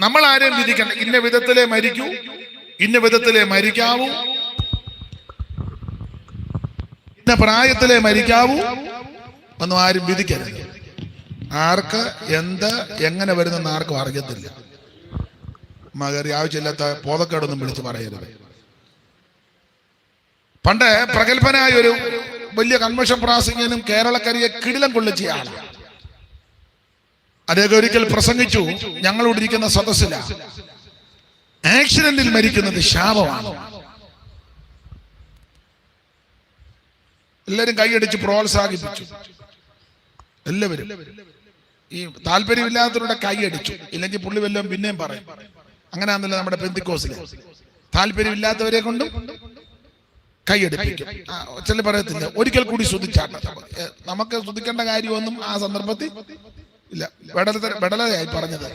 നമ്മൾ ആരെയും വിധിക്കണം ഇന്ന വിധത്തിലേ മരിക്കൂ, ഇന്ന വിധത്തിലേ മരിക്കാവൂ, ഇന്ന പ്രായത്തിലേ മരിക്കാവൂ ഒന്നും ആരും വിധിക്കരുത്. ആർക്ക് എന്ത് എങ്ങനെ വരുന്നെന്ന് ആർക്കും അറിയത്തില്ല. മകറി ആവശ്യമില്ലാത്ത പോതക്കേടൊന്നും വിളിച്ച് പറയരുത്. പണ്ട് പ്രഗത്ഭനായ ഒരു വലിയ കൺവെൻഷൻ പ്രാസംഗികനും കേരളക്കരയെ കിടിലം കൊള്ളിച്ച ആളാണ്. അദ്ദേഹം ഒരിക്കൽ പ്രസംഗിച്ചു, ഞങ്ങളോട് ഇരിക്കുന്ന സദസ്സില ആക്സിഡന്റിൽ മരിക്കുന്നത് ശാപമാണ്. എല്ലാവരും കൈയടിച്ച് പ്രോത്സാഹിപ്പിച്ചു. എല്ലാവരും ഈ താല്പര്യമില്ലാത്തവരുടെ കൈയടിച്ചു. ഇല്ലെങ്കിൽ പുള്ളി വല്ലതും പിന്നെയും പറയും. അങ്ങനെയാണല്ലോ നമ്മുടെ പെന്തിക്കോസില്, താല്പര്യമില്ലാത്തവരെ കൊണ്ടും കൈയടിപ്പിക്കും. ചില പറയത്തില്ല ഒരിക്കൽ കൂടി സ്തുതിച്ചാട്ടെ. നമുക്ക് സ്തുതിക്കേണ്ട കാര്യമൊന്നും ആ സന്ദർഭത്തിൽ ഇല്ല. വെടലയായി പറഞ്ഞത്.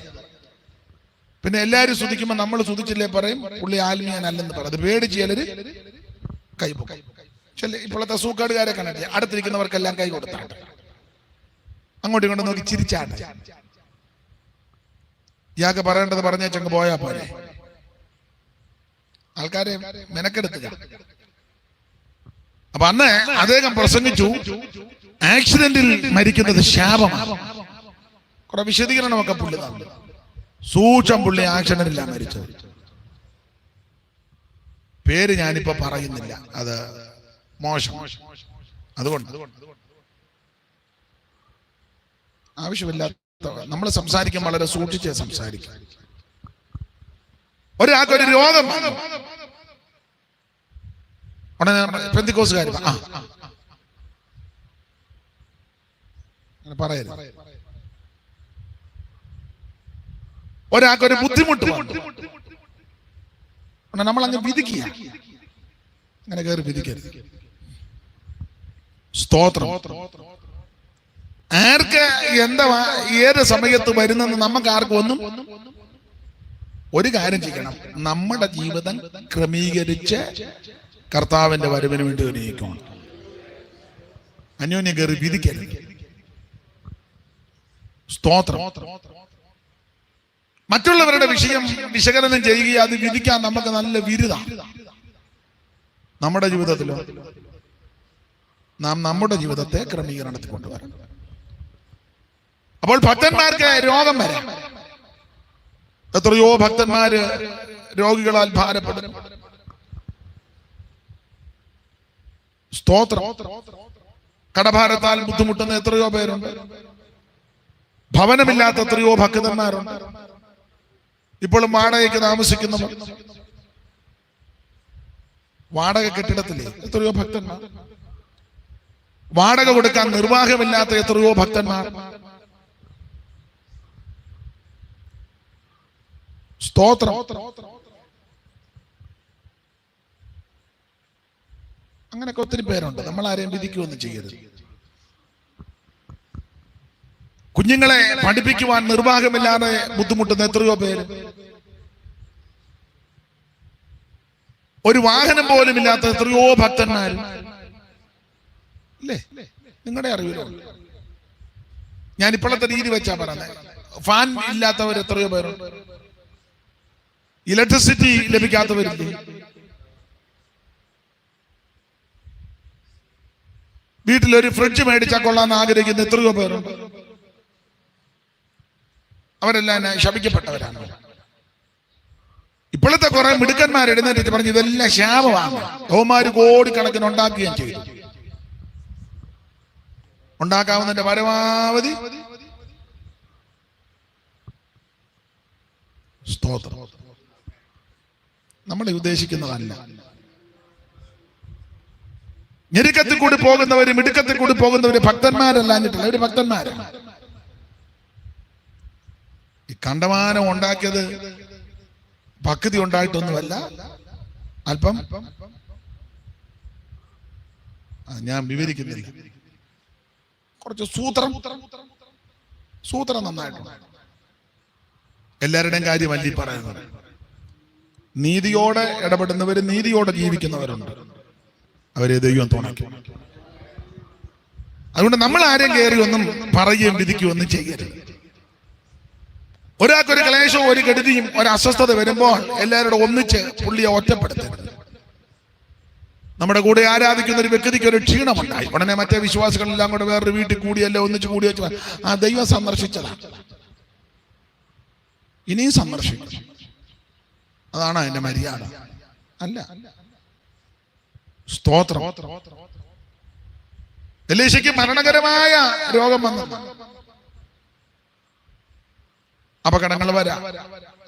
പിന്നെ എല്ലാവരും സ്തുതിക്കുമ്പോൾ നമ്മൾ സ്തുതിച്ചില്ലേ പറയും പുള്ളി ആത്മീയനല്ലെന്ന് പറയും. അത് പേടിച്ച് ചിലര് കൈപ്പൊക്കും. ചില ഇപ്പോഴത്തെ സൂക്കാടുകാരെ കണ്ടിട്ട് അടുത്തിരിക്കുന്നവർക്കെല്ലാം കൈ കൊടുത്താട്ടെ, അങ്ങോട്ടും ഇങ്ങോട്ടും നോക്കി ചിരിച്ചാട്ടെ. ഇയാൾക്ക് പറയേണ്ടത് പറഞ്ഞേച്ചങ്ങ് പോയാ പോലെ. ആൾക്കാരെ മെനക്കെടുത്തുക. അപ്പൊ അന്ന് അദ്ദേഹം പ്രസംഗിച്ചു, ആക്സിഡന്റിൽ മരിക്കുന്നത് ശാപമാണ്. കുറെ വിശദീകരണമൊക്കെ പുള്ളി തന്നു. സൂക്ഷം പുള്ളി ആക്സിഡന്റില്ല മരിച്ചത്. പേര് ഞാനിപ്പോ പറയുന്നില്ല, അത് മോശം. അതുകൊണ്ട് ആവശ്യമില്ലാത്ത നമ്മൾ സംസാരിക്കാൻ വളരെ സൂക്ഷിച്ചേ സംസാരിക്കും. ഒരാൾക്കൊരു രോഗം ഉടനെ പെന്തിക്കോസുകാർ പറയരുത്. ഒരാൾക്കൊരു ബുദ്ധിമുട്ട് നമ്മളങ്ങ് വിധിക്കുക. അങ്ങനെ കയറി വിധിക്കരുത്. സ്തോത്രം. ആർക്ക് എന്താ ഏത് സമയത്ത് വരുന്നെന്ന് നമുക്ക് ആർക്കും ഒന്നും. ഒരു കാര്യം ചെയ്യണം, നമ്മുടെ ജീവിതം ക്രമീകരിച്ച് കർത്താവിന്റെ വരവിന് വേണ്ടി ഒരുങ്ങിക്കണം. അന്യോന്യം കയറി വിധിക്കരുത്. സ്തോത്രം. മറ്റുള്ളവരുടെ വിഷയം വിശകലനം ചെയ്യുക, അത് വിധിക്കാൻ നമുക്ക് നല്ല വിരുദ. നമ്മുടെ ജീവിതത്തിലോ നാം നമ്മുടെ ജീവിതത്തെ ക്രമീകരണത്തിൽ കൊണ്ടുവരണം. അപ്പോൾ ഭക്തന്മാർക്ക് രോഗം വരാം. എത്രയോ ഭക്തന്മാര് രോഗികളാൽ ഭാരപ്പെടും. സ്തോത്രം. കടഭാരത്താൽ ബുദ്ധിമുട്ടുന്ന എത്രയോ പേരുണ്ട്. ഭവനമില്ലാത്ത എത്രയോ ഭക്തന്മാരുണ്ട്. ഇപ്പോഴും വാടകയ്ക്ക് താമസിക്കുന്നവർ, വാടക കെട്ടിടത്തില്ലേ എത്രയോ ഭക്തന്മാർ, വാടക കൊടുക്കാൻ നിർവാഹമില്ലാത്ത എത്രയോ ഭക്തന്മാർ. സ്തോത്രം. അങ്ങനെയൊക്കെ ഒത്തിരി പേരുണ്ട്. നമ്മൾ ആരെയും വിധിക്കുകയൊന്നും ചെയ്യരുത്. കുഞ്ഞുങ്ങളെ പഠിപ്പിക്കുവാൻ നിർവാഹമില്ലാതെ ബുദ്ധിമുട്ടുന്ന എത്രയോ പേര്. ഒരു വാഹനം പോലും ഇല്ലാത്ത എത്രയോ ഭക്തന്മാർ അല്ലേ? നിങ്ങളുടെ അറിവിലോ? ഞാൻ ഇപ്പോഴത്തെ രീതി വെച്ചാ പറഞ്ഞത്. ഫാൻ ഇല്ലാത്തവർ എത്രയോ പേരുണ്ട്. ഇലക്ട്രിസിറ്റി ലഭിക്കാത്തവരില്ലേ? വീട്ടിലൊരു ഫ്രിഡ്ജ് മേടിച്ചാൽ കൊള്ളാന്ന് ആഗ്രഹിക്കുന്ന എത്രയോ പേരുണ്ട്. അവരെല്ലാം ശപിക്കപ്പെട്ടവരാണ്. ഇപ്പോഴത്തെ കുറെ മിടുക്കന്മാർ എഴുന്നേറ്റ് പറഞ്ഞു ഇതെല്ലാം ശാപമാണ്. യഹോവന്മാര് കോടിക്കണക്കിന് ഉണ്ടാക്കുകയും ചെയ്തു. ഉണ്ടാക്കാവുന്നതിന്റെ പരമാവധി സ്തോത്രം. നമ്മളെ ഉദ്ദേശിക്കുന്നതല്ല. ഞെരുക്കത്തിൽ കൂടി പോകുന്നവര്, മിടുക്കത്തിൽ കൂടി പോകുന്നവര് ഭക്തന്മാരല്ലാഞ്ഞിട്ടില്ല, അവര് ഭക്തന്മാരാണ്. ഈ കണ്ടമാനം ഉണ്ടാക്കിയത് ഭക്തി ഉണ്ടായിട്ടൊന്നുമല്ല. അല്പം ഞാൻ വിവരിക്കുന്നില്ല. കുറച്ച് സൂത്രം നന്നായിട്ടുണ്ട്. എല്ലാവരുടെയും കാര്യമല്ല ഈ പറയുന്നത്. നീതിയോടെ ഇടപെടുന്നവര്, നീതിയോടെ ജീവിക്കുന്നവരുണ്ട്. അവരെ ദൈവം തുണയ്ക്കും. അതുകൊണ്ട് നമ്മൾ ആരെയും കയറി ഒന്നും പറയുകയും വിധിക്കുകയും ഒന്നും ചെയ്യരുത്. ഒരാൾക്കൊരു ക്ലേശവും ഒരു കെടുതിയും ഒരു അസ്വസ്ഥത വരുമ്പോൾ എല്ലാവരോടും ഒന്നിച്ച് പുള്ളിയെ ഒറ്റപ്പെടുത്തരുത്. നമ്മുടെ കൂടെ ആരാധിക്കുന്ന ഒരു വ്യക്തിക്ക് ഒരു ക്ഷീണമുണ്ടായി, ഉടനെ മറ്റേ വിശ്വാസികളെല്ലാം കൂടെ വേറൊരു വീട്ടിൽ കൂടിയല്ലോ ഒന്നിച്ച് കൂടി വെച്ച് ആ ദൈവം സന്ദർശിച്ചതാ, ഇനിയും സന്ദർശിക്കും. അതാണ് അതിന്റെ മര്യാദ. അല്ല, സ്തോത്രം. എലീശയ്ക്ക് മരണകരമായ രോഗം വന്നു. അപകടങ്ങൾ വരാം,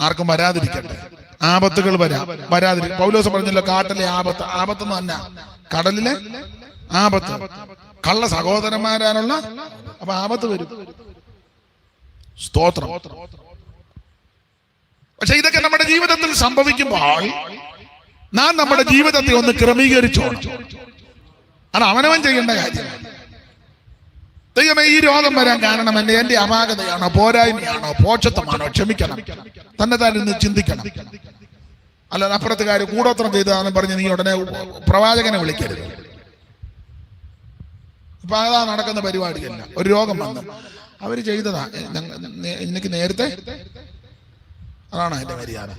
ആർക്കും വരാതിരിക്കട്ടെ. ആപത്തുകൾ വരാതിരിക്കും. പൗലോസ് പറഞ്ഞല്ലോ, കാട്ടിലെ ആപത്ത്. ആപത്തെന്ന് തന്നെ കടലിലെ ആപത്ത്, കള്ള സഹോദരന്മാരാനുള്ള അപ്പൊ ആപത്ത് വരും. സ്തോത്രം. പക്ഷെ ഇതൊക്കെ നമ്മുടെ ജീവിതത്തിൽ സംഭവിക്കുമ്പോൾ നാം നമ്മുടെ ജീവിതത്തെ ഒന്ന് ക്രമീകരിച്ചോണം. അത് അവനവൻ ചെയ്യേണ്ട കാര്യമാണ്. ദൈവമേ, ഈ രോഗം വരാൻ കാരണം എന്റെ അപാകതയാണോ, പോരായ്മയാണോ, പോഷത്വമാണോ? ക്ഷമിക്കണം. തന്നെ തന്നെ ചിന്തിക്കണം. അല്ലാതെ അപ്പുറത്തുകാർ കൂടോത്രം ചെയ്തതാണെന്ന് പറഞ്ഞ് നീ ഉടനെ പ്രവാചകനെ വിളിക്കരുത്. ഇപ്പൊ അതാ നടക്കുന്ന പരിപാടിയല്ല. ഒരു രോഗം വന്നു, അവര് ചെയ്തതാ, എനിക്ക് നേരത്തെ. അതാണ് അതിന്റെ മര്യാദ.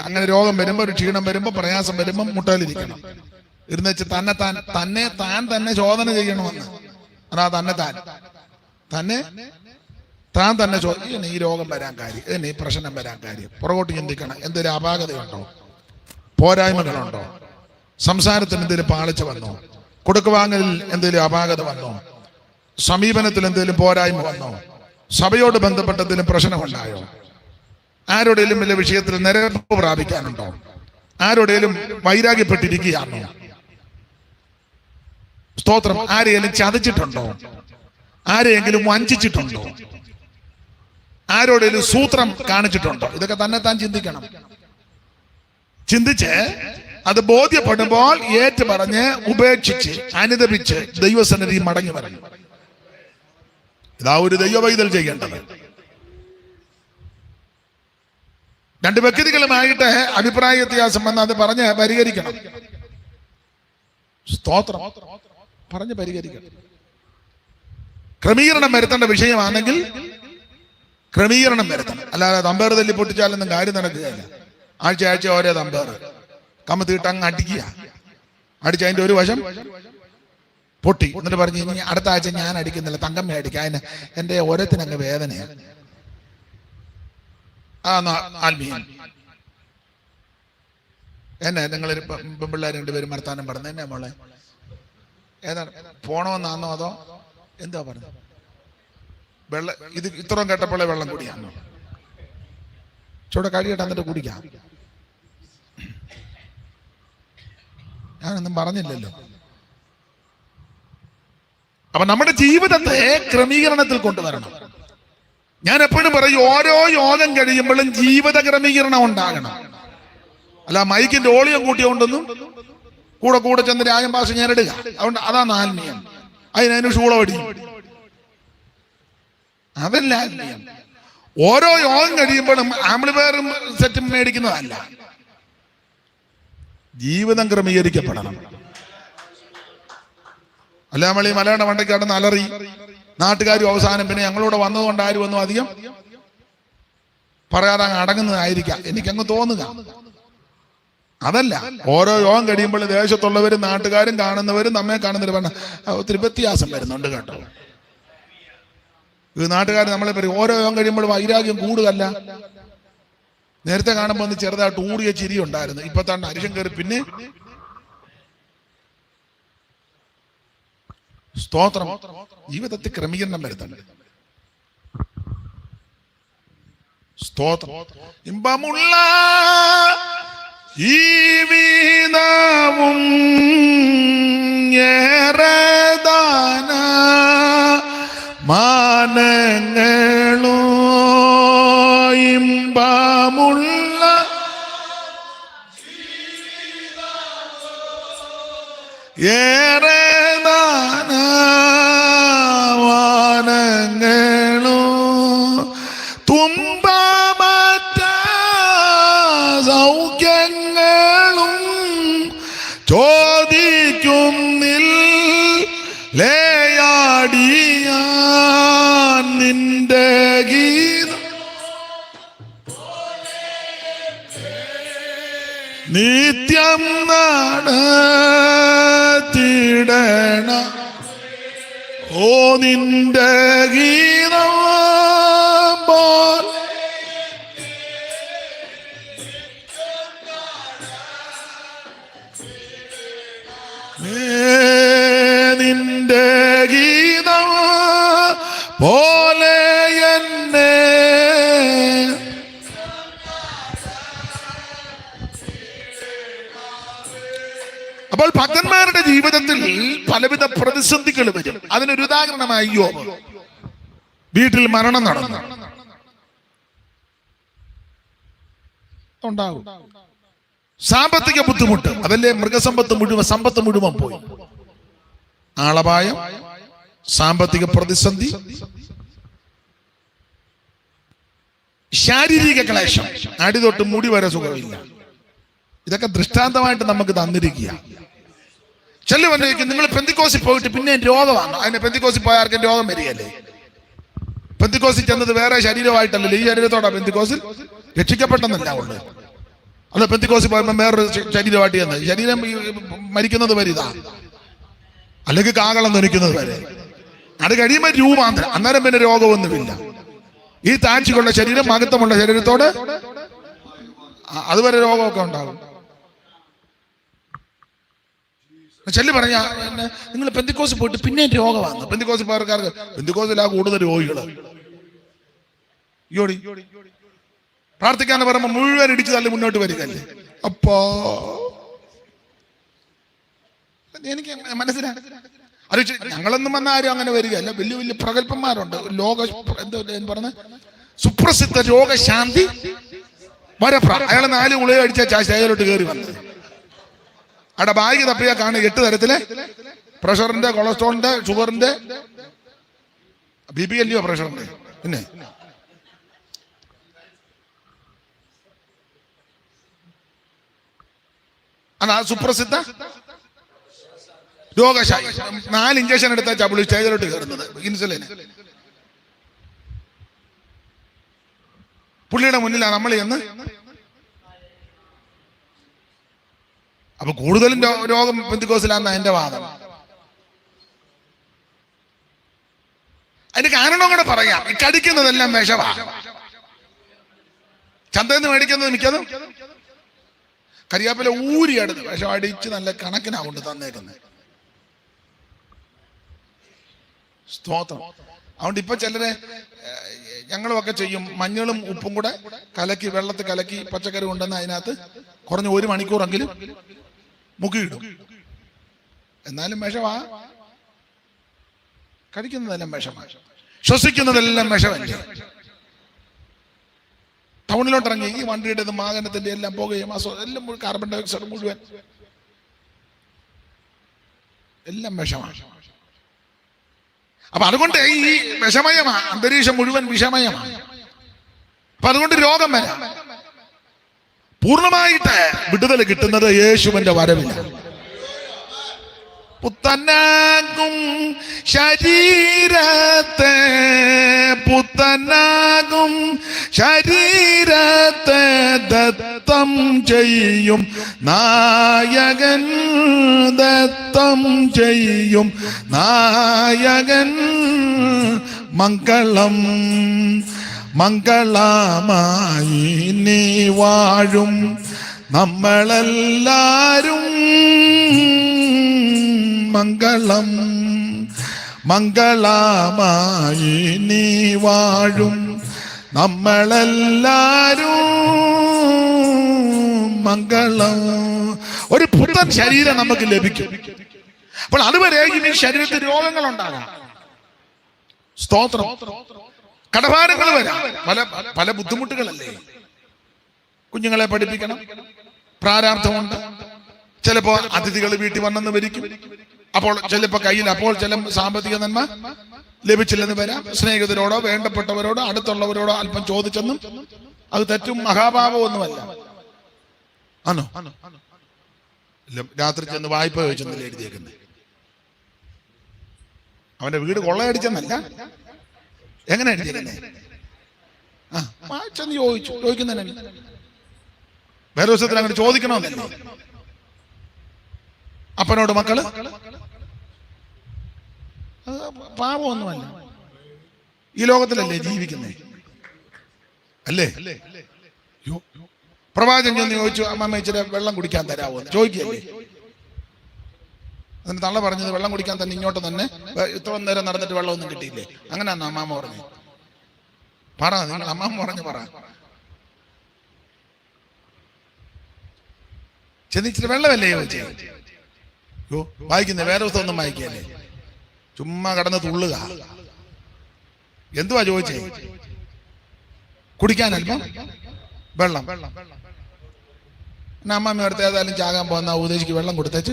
അങ്ങനെ രോഗം വരുമ്പോ, ഒരു ക്ഷീണം വരുമ്പോ, പ്രയാസം വരുമ്പോ മുട്ടയിലിരിക്കണം. ഇരുന്ന് വെച്ച് തന്നെ ശോധന ചെയ്യണമെന്ന്. അതാ തന്നെ ചോദിക്കണം, ഈ രോഗം വരാൻ കാര്യം, ഈ പ്രശ്നം വരാൻ കാര്യം. പുറകോട്ട് ചിന്തിക്കണം. എന്തെങ്കിലും അപാകതയുണ്ടോ, പോരായ്മകളുണ്ടോ, സംസാരത്തിന് എന്തെങ്കിലും പാളിച്ച വന്നോ, കൊടുക്കുവാങ്ങലിൽ എന്തെങ്കിലും അപാകത വന്നോ, സമീപനത്തിൽ എന്തെങ്കിലും പോരായ്മ വന്നോ, സഭയോട് ബന്ധപ്പെട്ട എന്തെങ്കിലും പ്രശ്നമുണ്ടായോ, ആരോടെങ്കിലും വലിയ വിഷയത്തിൽ നിരപ്പ് പ്രാപിക്കാനുണ്ടോ, ആരോടെങ്കിലും വൈരാഗ്യപ്പെട്ടിരിക്കുകയാണോ? സ്തോത്രം. ആരെയെങ്കിലും ചതച്ചിട്ടുണ്ടോ, ആരെയെങ്കിലും വഞ്ചിച്ചിട്ടുണ്ടോ, ആരോടെങ്കിലും സൂത്രം കാണിച്ചിട്ടുണ്ടോ? ഇതൊക്കെ തന്നെ താൻ ചിന്തിക്കണം. ചിന്തിച്ച് അത് ബോധ്യപ്പെടുമ്പോൾ ഏറ്റു പറഞ്ഞ് ഉപേക്ഷിച്ച് അനുദപിച്ച് ദൈവസന്നിധി മടങ്ങി വരണം. ഇതാ ഒരു ദൈവവൈതൽ ചെയ്യേണ്ടത്. രണ്ട് വ്യക്തികളുമായിട്ട് അഭിപ്രായ വ്യത്യാസം വന്ന് അത് പറഞ്ഞ് പരിഹരിക്കണം. സ്തോത്രം. പറഞ്ഞ് പരിഹരിക്കണം. ക്രമീകരണം വരുത്തേണ്ട വിഷയമാണെങ്കിൽ ക്രമീകരണം വരുത്തണം. അല്ലാതെ തമ്പേർ തല്ലി പൊട്ടിച്ചാലൊന്നും കാര്യം നടക്കുകയില്ല. ആഴ്ച ഓരോ തമ്പേർ കമ്മത്തിയിട്ട് അങ്ങ് അടിക്കുക. അടിച്ച് അതിന്റെ ഒരു വശം പൊട്ടി. എന്നിട്ട് പറഞ്ഞു, ഇനി അടുത്ത ആഴ്ച ഞാൻ അടിക്കുന്നില്ല, തങ്കമ്മ അടിക്കുക. അതിന് എന്റെ ഓരോത്തിനങ്ങ് വേദനയാണ്. ആത്മീയം എന്നെ നിങ്ങൾ പെൺപിള്ളേർ രണ്ടുപേരും വർത്താനം പറഞ്ഞു. എന്നെ മോളെ ഏതാണ് പോണമെന്നാന്നോ അതോ എന്താ പറഞ്ഞത്? വെള്ളം ഇത് ഇത്രയും കേട്ടപ്പോഴേ വെള്ളം കുടിയാണോ? ചൂടെ കഴിയട്ടെ, എന്നിട്ട് കുടിക്കാം. ഞാനൊന്നും പറഞ്ഞില്ലല്ലോ. അപ്പൊ നമ്മുടെ ജീവിതത്തെ ക്രമീകരണത്തിൽ കൊണ്ടുവരണം. ഞാൻ എപ്പോഴും പറയും, ഓരോ യോഗം കഴിയുമ്പോഴും ജീവിത ക്രമീകരണം ഉണ്ടാകണം. അല്ല മൈക്കിന്റെ ഓളിയം കൂട്ടിയോണ്ടൊന്നും കൂടെ ചെന്ന് രാജം ഭാഷ ഞാൻ ഇടുക. അതുകൊണ്ട് അതാണ് ആത്മീയം. അതിനു ഷൂളവടി, അതല്ല ആത്മീയം. ഓരോ യോഗം കഴിയുമ്പോഴും ആംപ്ലിഫയറും സെറ്റും മേടിക്കുന്നതല്ല, ജീവിതം ക്രമീകരിക്കപ്പെടണം. അല്ല നമ്മൾ ഈ മലയാള വണ്ടയ്ക്ക് കടന്ന് അലറി നാട്ടുകാരും അവസാനം പിന്നെ ഞങ്ങളോട് വന്നതുകൊണ്ട് ആരും ഒന്നും അധികം പറയാതെ അടങ്ങുന്നതായിരിക്കാം എനിക്കങ്ങ് തോന്നുക. അതല്ല, ഓരോ യോഗം കഴിയുമ്പോൾ ദേശത്തുള്ളവരും നാട്ടുകാരും കാണുന്നവരും നമ്മെ കാണുന്നവരും പറഞ്ഞ ഒത്തിരി വ്യത്യാസം വരുന്നുണ്ട് കേട്ടോ. ഇത് നാട്ടുകാർ നമ്മളെ പറയും ഓരോ യോഗം കഴിയുമ്പോൾ വൈരാഗ്യം കൂടുകയല്ല. നേരത്തെ കാണുമ്പോൾ ഒന്ന് ചെറുതായിട്ട് ഊറിയ ചിരി ഉണ്ടായിരുന്നു, ഇപ്പൊ തന്നെ അരിശം കയറി. പിന്നെ സ്തോത്രം. ജീവിതത്തിൽ ക്രമീകരണം വരുത്തണം. സ്തോത്രം. ഇമ്പമുള്ള ജീവിതവും ഏറെദാന മാനങ്ങളോ ഇമ്പമുള്ള ഏറെദാന മാനങ്ങളോ തുമ്പമറ്റ സൗഖ്യങ്ങളും ചോദിക്കുന്നില്ലേയാടിയാൻ നിന്റെ ഗീതം നിത്യം നടത്തിടണ ഓ നിന്റെ ഗീതം പോൽ നിന്റെ ഗീതം പോലെ എന്നെ. അപ്പോൾ ഭക്തന്മാരുടെ ജീവിതത്തിൽ പലവിധ പ്രതിസന്ധികൾ വരും. അതിനൊരു ഉദാഹരണമായി യോബ്. വീട്ടിൽ മരണം നടന്നു ഉണ്ടാകും, സാമ്പത്തിക ബുദ്ധിമുട്ട്, അതല്ലേ മൃഗസമ്പത്ത് മുഴുവൻ, സമ്പത്ത് മുഴുവൻ പോയി, ആളപായം, സാമ്പത്തിക പ്രതിസന്ധി, ശാരീരിക ക്ലേശം, അടി തൊട്ട് മുടി വരെ സുഖമില്ല. ഇതൊക്കെ ദൃഷ്ടാന്തമായിട്ട് നമുക്ക് തന്നിരിക്കുക. ചെല്ലു വന്നേക്കും നിങ്ങൾ പെന്തിക്കോസിൽ പോയിട്ട് പിന്നെ രോഗമാണ്. അതിന് പെന്തിക്കോസിൽ പോയ ആർക്കും രോഗം വരികയല്ലേ? പെന്തിക്കോസിൽ ചെന്നത് വേറെ ശരീരമായിട്ടല്ലല്ലോ, ഈ ശരീരത്തോടാ പെന്തിക്കോസിൽ രക്ഷിക്കപ്പെട്ടെന്നല്ല ഉള്ളത്. അല്ല, പെന്തിക്കോസിൽ പോയപ്പോൾ വേറൊരു ശരീരമായിട്ട് ചെന്നത്, ശരീരം മരിക്കുന്നത് വരെ ഇതാ, അല്ലെങ്കിൽ കാകളം ധനിക്കുന്നത് വരെ. അത് കഴിയുമ്പോൾ രൂപാന്തരം, അന്നേരം പിന്നെ രോഗമൊന്നുമില്ല. ഈ താഴ്ചയുള്ള ശരീരം മഹത്വമുള്ള ശരീരത്തോട് അതുവരെ രോഗമൊക്കെ ഉണ്ടാകും. ചെല്ലി പറഞ്ഞ നിങ്ങൾ പെന്തിക്കോസിൽ പോയിട്ട് പിന്നെ രോഗമാണ്. പെന്തിക്കോസിൽ പോയവർക്കാർക്ക് പെന്തിക്കോസിലാ കൂടുതൽ രോഗികൾ. യോടി പ്രാർത്ഥിക്കാന്ന് പറയുമ്പോൾ മുഴുവൻ ഇടിച്ചു തള്ളി മുന്നോട്ട് വരികയല്ലേ. അപ്പോ എനിക്ക് മനസ്സിലായി, അത് ഞങ്ങളൊന്നും വന്ന ആരും അങ്ങനെ വരികയല്ല. വലിയ വലിയ പ്രഗത്ഭന്മാരുണ്ട്. ലോക എന്താ പറഞ്ഞ സുപ്രസിദ്ധ രോഗശാന്തി വരപ്ര, അയാൾ 4 ഗുളിക അടിച്ച സ്റ്റേജിലോട്ട് കയറി വന്നത്. അവിടെ ബാഗ് തപ്പിയാ കാണുക 8 തരത്തിലെ പ്രഷറിന്റെ, കൊളസ്ട്രോളിന്റെ, ഷുഗറിന്റെ, BP അല്ലയോ പ്രഷറിന്റെ, പിന്നെ അതാ സുപ്രസിദ്ധ രോഗശാന്തി. 4 ഇഞ്ചക്ഷൻ എടുത്ത ചബിളി സ്റ്റേജിലോട്ട് കയറുന്നത് ഇൻസുലിന്. പുള്ളിയുടെ മുന്നിലാണ് നമ്മൾ എന്ന്. അപ്പൊ കൂടുതലും രോഗം പെന്തിക്കോസിലാന്ന എന്റെ വാദം. അതിന് കാരണം കൂടെ പറയാം. ഈ കടിക്കുന്നതെല്ലാം വിഷവാ. ചന്തയിൽ നിന്ന് മേടിക്കുന്നത് മിക്കതും കരിയാപ്പില ഊരിയെടുത്ത് വിഷം അടിച്ച് നല്ല കണക്കിനാ കൊണ്ട് തന്നേക്കുന്നത്. സ്തോത്രം. അതുകൊണ്ട് ഇപ്പൊ ചിലരെ ഞങ്ങളുമൊക്കെ ചെയ്യും, മഞ്ഞളും ഉപ്പും കൂടെ കലക്കി, വെള്ളത്തിൽ കലക്കി പച്ചക്കറി കൊണ്ടുവന്ന് അതിനകത്ത് കുറഞ്ഞ 1 മണിക്കൂറെങ്കിലും മുക്കിയിടും. എന്നാലും വിഷമാ. കഴിക്കുന്നതെല്ലാം വിഷമാണ്, ശ്വസിക്കുന്നതെല്ലാം വിഷമല്ലേ. ടൗണിലോട്ട് ഇറങ്ങി ഈ വണ്ടിയുടെ വാഹനത്തിന്റെ എല്ലാം പുകയും എല്ലാം കാർബൺ ഡൈ ഓക്സൈഡ് മുഴുവൻ എല്ലാം വിഷമാണ്. അപ്പൊ അതുകൊണ്ട് ഈ വിഷമയമാണ്, അന്തരീക്ഷം മുഴുവൻ വിഷമയമാണ്. അപ്പൊ അതുകൊണ്ട് രോഗം വരാം. പൂർണ്ണമായിട്ട് വിടുതൽ കിട്ടുന്നത് യേശുവിന്റെ വരവിലാണ്. പുത്തനാകും ശരീരത്തെ, പുത്തനാകും ശരീരത്തെ ദത്തം ചെയ്യും നായകൻ, ദത്തം ചെയ്യും നായകൻ. മംഗളം മംഗളമായി നീ വാഴും നമ്മളെല്ലാരും. മംഗളം മംഗളമായി നീ വാഴും നമ്മളെല്ലാരും. മംഗളം. ഒരു പുത്തൻ ശരീരം നമുക്ക് ലഭിക്കും. അപ്പോൾ അതുവരെ ഈ ശരീരത്തിൽ രോഗങ്ങൾ ഉണ്ടാകാം. സ്തോത്രം. കടഭാരങ്ങൾ വരാം, പല പല ബുദ്ധിമുട്ടുകളല്ലേ. കുഞ്ഞുങ്ങളെ പഠിപ്പിക്കണം, പ്രാരാബ്ധമുണ്ട്. ചിലപ്പോ അതിഥികൾ വീട്ടിൽ വന്നെന്ന് വരിക്കും. അപ്പോൾ ചിലപ്പോ കയ്യിൽ അപ്പോൾ ചില സാമ്പത്തിക നന്മ ലഭിച്ചില്ലെന്ന് വരാം. സ്നേഹിതരോടോ വേണ്ടപ്പെട്ടവരോടോ അടുത്തുള്ളവരോടോ അല്പം ചോദിച്ചെന്നും അത് തെറ്റും മഹാഭാവമൊന്നുമല്ല. ആണോ? രാത്രി ചെന്ന് വായ്പ ചോദിച്ചെന്നല്ലേ എഴുതിയേക്കുന്നത്. അവന്റെ വീട് കൊള്ളയടിച്ചെന്നല്ല. എങ്ങനെ എഴുതിയേക്കുന്നേ? ചെന്ന് ചോദിക്കുന്നതിന് വേറെ ദിവസത്തിൽ അങ്ങനെ ചോദിക്കണമെന്നല്ലേ അപ്പനോട് മക്കള്? പാപമൊന്നുമല്ല, ഈ ലോകത്തിലല്ലേ ജീവിക്കുന്നേ, അല്ലേ? പ്രവാചകൻ ചെന്ന് ചോദിച്ചു, അമ്മമ്മ ഇച്ചിരി വെള്ളം കുടിക്കാൻ തരാമോ എന്ന് ചോദിക്കല്ലേ? അതിന് തള്ള പറഞ്ഞത്, വെള്ളം കുടിക്കാൻ തന്നെ ഇങ്ങോട്ട് തന്നെ, ഇത്ര നേരം നടന്നിട്ട് വെള്ളമൊന്നും കിട്ടിയില്ലേ? അങ്ങനെയാന്ന് അമ്മാമ്മ പറഞ്ഞു. പറ, നിങ്ങൾ അമ്മാമ്മ പറഞ്ഞു പറ. ചെന്നിച്ചിട്ട് വെള്ളമല്ലേ ചോദിച്ചേ? യോ വായിക്കുന്നേ, വേറെ ദിവസം ഒന്നും വായിക്കല്ലേ, ചുമ്മാ കടന്ന് തുള്ളുക. എന്തുവാ ചോദിച്ചേ? കുടിക്കാനല്പം വെള്ളം. അമ്മാമ്മ അടുത്ത് ഏതായാലും ചാകാൻ പോകുന്ന ഉപദേശിക്ക് വെള്ളം കൊടുത്തേച്ച്,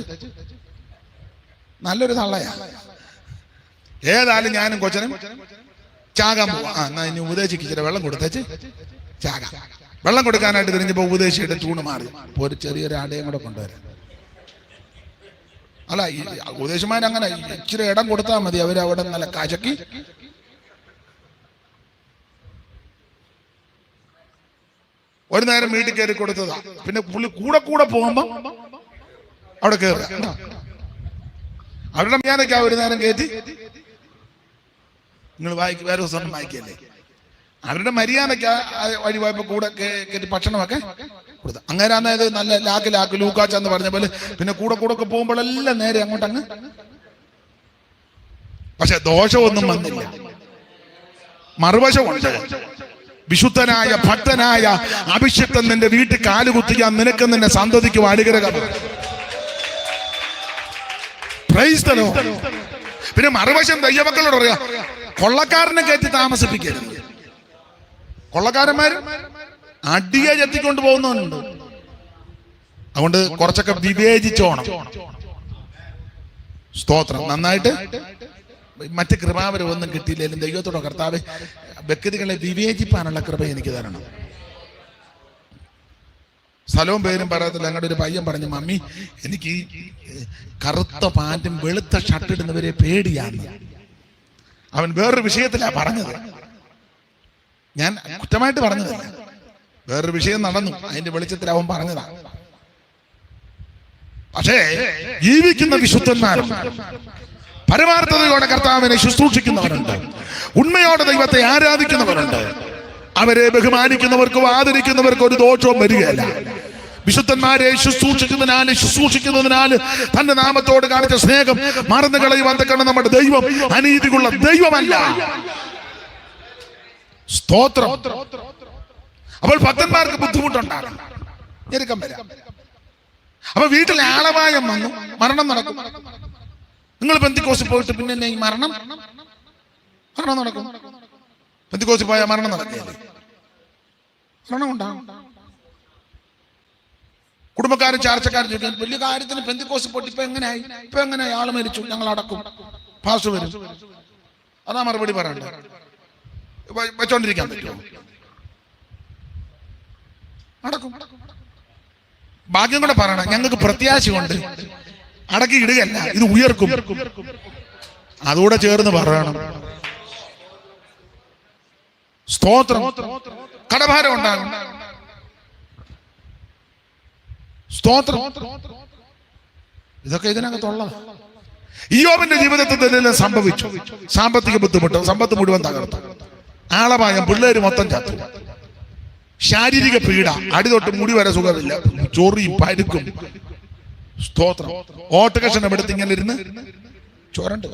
നല്ലൊരു തള്ളയാ. ഏതായാലും ഞാനും കൊച്ചനും ചാകാൻ പോവാ, എന്നാ ഇനി ഉപദേശിക്ക് ഇച്ചിരി വെള്ളം കൊടുത്തേച്ച് ചാകാം. വെള്ളം കൊടുക്കാനായിട്ട് തിരിഞ്ഞപ്പോ ഉപദേശിയുടെ ചൂണ് മാറി, ഒരു ചെറിയൊരു ആടയും കൂടെ കൊണ്ടുവരാൻ. അല്ല, ഈ ഉപദേശമാരങ്ങനെ ഇച്ചിരി ഇടം കൊടുത്താൽ മതി, അവരവിടെ നല്ല കശക്കി ഒരു നേരം വീട്ടിൽ കയറി കൊടുത്തതാ. പിന്നെ പുള്ളി കൂടെ കൂടെ പോകുമ്പോ അവിടെ കയറുക. അവരുടെ ഞാനൊക്കെ ഒരു നേരം കയറ്റി, നിങ്ങൾ വായിക്കും, വേറെ ദിവസം വായിക്കല്ലേ, അവരുടെ മര്യാദയ്ക്ക് വഴി പോയപ്പോ കൂടെ കയറ്റി ഭക്ഷണമൊക്കെ കൊടുത്ത. അങ്ങനെ അതായത് നല്ല ലാക്ക് ലൂക്കാച്ചെന്ന് പറഞ്ഞ പോലെ പിന്നെ കൂടെ കൂടെ ഒക്കെ പോകുമ്പോഴെല്ലാം നേരെ അങ്ങോട്ടങ്ങ്. പക്ഷെ ദോഷമൊന്നും വന്നില്ല. മറുവശമുണ്ട്. വിശുദ്ധനായ ഭക്തനായ അഭിഷിക്തൻ നിന്റെ വീട്ടിൽ കാലുകുത്തിയാൽ നിനക്ക് നിന്നെ സന്തതിക്കും അനുഗ്രഹം. പിന്നെ മറുവശം ദൈവമക്കളോട് പറയാ, കൊള്ളക്കാരനെ കയറ്റി താമസിപ്പിക്കരുത്. കൊള്ളക്കാരന്മാര് അടിയെ ചെത്തിക്കൊണ്ട് പോകുന്നുണ്ട്. അതുകൊണ്ട് കുറച്ചൊക്കെ വിവേചിച്ചോണം. സ്തോത്രം. നന്നായിട്ട് മറ്റ് കൃപാവരം ഒന്നും കിട്ടിയില്ലെങ്കിലും ദൈവത്തോടെ കർത്താവ് വ്യക്തികളെ വിവേചിപ്പാനുള്ള കൃപ എനിക്ക് തരണം. സ്ഥലവും പേരും പറയത്തില്ല. ഞങ്ങളുടെ ഒരു പയ്യൻ പറഞ്ഞു, മമ്മി എനിക്ക് ഈ കറുത്ത പാന്റും വെളുത്ത ഷർട്ട് ഇടുന്നവരെ പേടിയാന്ന്. അവൻ വേറൊരു വിഷയത്തിലാ പറഞ്ഞത്, ഞാൻ കുറ്റമായിട്ട് പറഞ്ഞതല്ല. വേറൊരു വിഷയം നടന്നു, അതിന്റെ വെളിച്ചത്തിൽ അവൻ പറഞ്ഞതാ. പക്ഷേ ജീവിക്കുന്ന വിശുദ്ധന്മാരുണ്ട്, പരമാർത്ഥതയോടെ കർത്താവിനെ ശുശ്രൂഷിക്കുന്നവരുണ്ട്, ഉണ്മയോടെ ദൈവത്തെ ആരാധിക്കുന്നവരുണ്ട്. അവരെ ബഹുമാനിക്കുന്നവർക്കും ആദരിക്കുന്നവർക്കും ഒരു ദോഷവും വരികയില്ല. വിശുദ്ധന്മാരെ ശുശ്രൂഷിക്കുന്നതിനാൽ തന്റെ നാമത്തോട് കാണിച്ച സ്നേഹം മറന്നു കളയുവാൻ നമ്മുടെ ദൈവം അനീതിയുള്ള ദൈവമല്ല. സ്തോത്രം. അപ്പോൾ ഭക്തന്മാർക്ക് ബുദ്ധിമുട്ടുണ്ടാകും, ഞെരുക്കം വരാം. അപ്പൊ വീട്ടിൽ ആളപായം വന്നു, മരണം നടക്കും. നിങ്ങൾ പെന്തിക്കോസിൽ പോയിട്ട് പിന്നെ ഈ മരണം നടക്കും. പെന്തിക്കോസിൽ പോയാൽ മരണം നടക്കുകയല്ലേ? മരണം ഉണ്ടാകും. കുടുംബക്കാരും ചാർച്ചക്കാരും ചോദിക്കും, വലിയ കാര്യത്തിന് പെന്തിക്കോസിൽ പോയിട്ട് ഇപ്പൊ എങ്ങനെയായി ആള് മരിച്ചു, ഞങ്ങൾ അടക്കും, പാസ്റ്റർ വരും. അതാ മറുപടി പറയണ്ടേ? വെച്ചോണ്ടിരിക്കാൻ പറ്റുമോ? നടക്കും. ഭാഗ്യം കൂടെ പറയണം, ഞങ്ങൾക്ക് പ്രത്യാശ കൊണ്ട് അടക്കി ഇടുകയല്ല, ഇത് ഉയർക്കും. അതുകൂടെ ചേർന്ന് പറയണം. സ്തോത്രം. കടഭാരം ഉണ്ടാകും. സ്തോത്രം. ഇതൊക്കെ ഇതിനകത്തുള്ളത്. ഇയ്യോബിന്റെ ജീവിതത്തിൽ തന്നെ സംഭവിച്ചു. സാമ്പത്തിക ബുദ്ധിമുട്ട്, സമ്പത്ത് മുഴുവൻ തകർത്തു, ആളപായം, പിള്ളേര് മൊത്തം ചത്തു, ശാരീരിക പീഡ, അടി തൊട്ട് മുടി വരെ സുഖമില്ല, ചൊറിയും പരുക്കും. സ്തോത്രം. ഓട്ടുകഷണം എടുത്ത് ഇങ്ങനെ ഇരുന്ന് ചോരണ്ട്.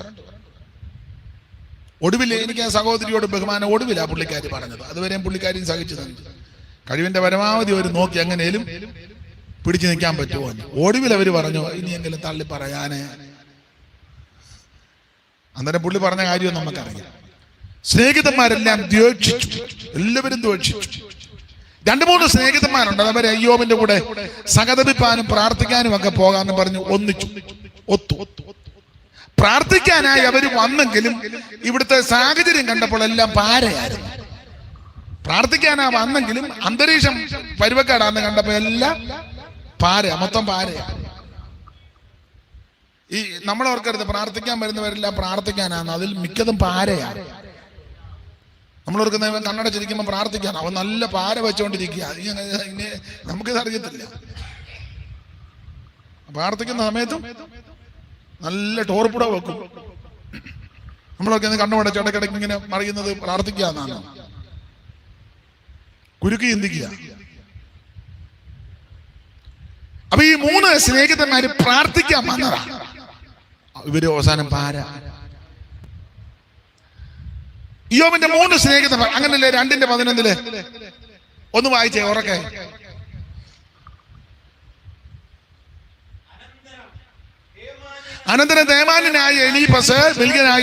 ഒടുവിൽ എനിക്ക് ആ സഹോദരിയോട് ബഹുമാനം, ഒടുവിലാ പുള്ളിക്കാരി പറഞ്ഞത്. അതുവരെയും പുള്ളിക്കാരിയും സഹിച്ചു തന്നു. കഴിവിന്റെ പരമാവധി അവർ നോക്കി എങ്ങനെയും പിടിച്ചു നിൽക്കാൻ പറ്റുമോ. ഒടുവിൽ അവര് പറഞ്ഞു, ഇനിയെങ്കിലും തള്ളി പറയാന്. അന്നേരം പുള്ളി പറഞ്ഞ കാര്യം നമുക്കറിയാം. സ്നേഹിതന്മാരെല്ലാം ദ്വേഷിച്ചു, എല്ലാവരും ദ്വേഷിച്ചു. 2-3 സ്നേഹിതന്മാരുണ്ട്, അവരെ അയ്യോബിന്റെ കൂടെ സഹതപിപ്പാനും പ്രാർത്ഥിക്കാനും ഒക്കെ പോകാന്ന് പറഞ്ഞു ഒത്തു. പ്രാർത്ഥിക്കാനായി അവര് വന്നെങ്കിലും ഇവിടുത്തെ സാഹചര്യം കണ്ടപ്പോൾ എല്ലാം പാരയായിരുന്നു. പ്രാർത്ഥിക്കാനാ വന്നെങ്കിലും അന്തരീക്ഷം പരുവക്കാടാന്ന് കണ്ടപ്പോ എല്ലാം മൊത്തം പാരയാ. ഈ നമ്മളോർക്കരുത് പ്രാർത്ഥിക്കാൻ വരുന്നവരെല്ലാം പ്രാർത്ഥിക്കാനാണ്, അതിൽ മിക്കതും പാരയാണ്. നമ്മളോർക്കുന്ന ഇവൻ കണ്ണടച്ചിരിക്കുമ്പോൾ പ്രാർത്ഥിക്കാൻ, അവൻ നല്ല പാര വെച്ചോണ്ടിരിക്കുക. നമുക്കിത് അറിയത്തില്ല. പ്രാർത്ഥിക്കുന്ന സമയത്തും നല്ല ടോർപ്പുട വെക്കും. നമ്മളൊക്കെ കണ്ണുമടച്ച് ഇടയ്ക്കിടയ്ക്ക് ഇങ്ങനെ മറിയുന്നത് പ്രാർത്ഥിക്കുക എന്നാണ്. കുരുക്കി ചിന്തിക്കുക. അപ്പൊ ഈ 3 സ്നേഹിതന്മാര് പ്രാർത്ഥിക്കാൻ വന്നതാ. ഇവര് അവസാനം പാര. ഇയ്യോബിന്റെ 3 സ്നേഹിതന്മാർ അങ്ങനല്ലേ? 2:11 ഒന്ന് വായിച്ചേ ഉറക്കെ. അനന്തരം തേമാന്യനായ എലീഫസ്, ബിൽഗനായ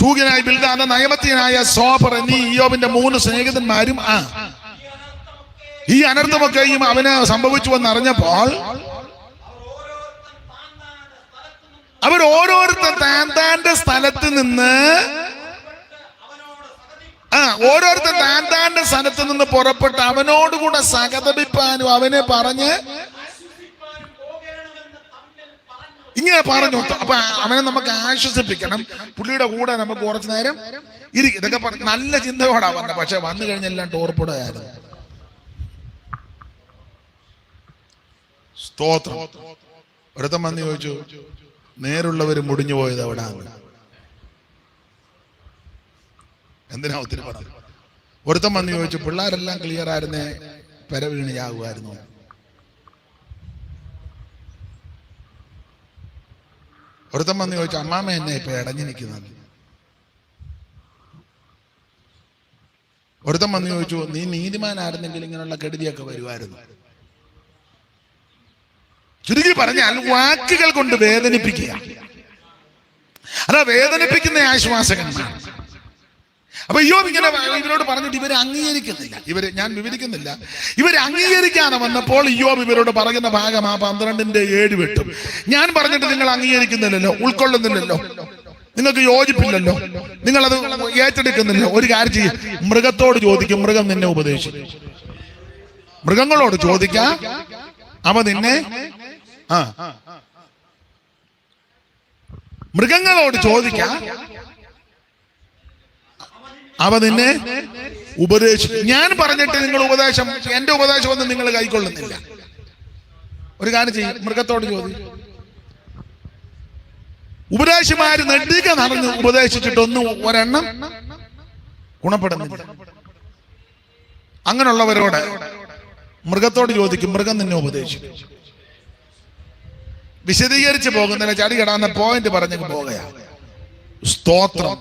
ശൂഗ്യനായ ബിൽദാദ്, നയമത്യനായ സോഫർ എന്നീ ഇയ്യോബിന്റെ 3 സ്നേഹിതന്മാരും ഈ അനർത്ഥമൊക്കെയും അവന് സംഭവിച്ചുവെന്ന് അറിഞ്ഞപ്പോൾ അവർ ഓരോരുത്തർ താന്താന്റെ സ്ഥലത്ത് നിന്ന് പുറപ്പെട്ട് അവനോടുകൂടെ സഹതപിപ്പാനും അവനെ പറഞ്ഞ് ഇങ്ങനെ പറഞ്ഞു. അപ്പൊ അവനെ നമുക്ക് ആശ്വസിപ്പിക്കണം, പുള്ളിയുടെ കൂടെ നമുക്ക് കുറച്ചു നേരം ഇതൊക്കെ നല്ല ചിന്തയോടാ വന്നത്. പക്ഷെ വന്നു കഴിഞ്ഞെല്ലാം ടോർപ്പിടായിരുന്നു. സ്തോത്രം. ഒരുത്തം വന്ന് ചോദിച്ചു, നേരുള്ളവര് മുടിഞ്ഞു പോയത് എവിടാന്ന്? എന്തിനാ ഒത്തിരി പണം? ഒരുത്തം വന്ന് ചോദിച്ചു, പിള്ളേരെല്ലാം ക്ലിയർ ആയിരുന്നേ പെര വീണിയാകുമായിരുന്നു. ഒരുത്തം വന്ന് ചോദിച്ചു, അമ്മാമ്മ എന്നെ ഇപ്പൊ ഇടഞ്ഞു നിൽക്കുന്നത്. ഒരുത്തം വന്ന് ചോദിച്ചു, നീ നീതിമാനായിരുന്നെങ്കിൽ ഇങ്ങനെയുള്ള കെടുതിയൊക്കെ വരുമായിരുന്നു. ചുരുക്കി പറഞ്ഞാൽ വാക്കുകൾ കൊണ്ട് വേദനിപ്പിക്കുക. അതാ വേദനിപ്പിക്കുന്ന ആശ്വാസകന്മാർ. അപ്പൊ ഇയ്യോബ് ഇങ്ങനെ ഇവരോട് പറഞ്ഞിട്ട് ഇവരെ അംഗീകരിക്കുന്നില്ല. ഞാൻ വിവരിക്കുന്നില്ല. ഇവരെ അംഗീകരിക്കാതെ വന്നപ്പോൾ ഇയ്യോബ് ഇവരോട് പറയുന്ന ഭാഗം ആ 12:7 വെട്ടും. ഞാൻ പറഞ്ഞിട്ട് നിങ്ങൾ അംഗീകരിക്കുന്നില്ലല്ലോ, ഉൾക്കൊള്ളുന്നില്ലല്ലോ, നിങ്ങൾക്ക് യോജിപ്പില്ലല്ലോ, നിങ്ങളത് ഏറ്റെടുക്കുന്നില്ലല്ലോ. ഒരു കാര്യം ചെയ്യും, മൃഗത്തോട് ചോദിക്കും, മൃഗം നിന്നെ ഉപദേശിക്കും. മൃഗങ്ങളോട് ചോദിക്കാം, അവ നിന്നെ മൃഗങ്ങളോട് ചോദിക്കാം, അവ നിന്നെ ഉപദേശിക്കും. ഞാൻ പറഞ്ഞിട്ട് നിങ്ങൾ എന്റെ ഉപദേശം ഒന്നും നിങ്ങൾ കൈക്കൊള്ളുന്നില്ല. ഒരു കാര്യം ചെയ്യും, മൃഗത്തോട് ചോദിക്കും. ഉപദേശിമാര് നെടുക നടന്ന് ഉപദേശിച്ചിട്ടൊന്നും ഒരെണ്ണം ഗുണപ്പെടുന്നില്ല. അങ്ങനെയുള്ളവരോട് മൃഗത്തോട് ചോദിക്കും, മൃഗം നിന്നെ ഉപദേശിക്കും. വിശദീകരിച്ച് പോകുന്നില്ല, ചടി കിടാന്ന പോയിന്റ് പറഞ്ഞു പോകുകയാ. സ്തോത്രം.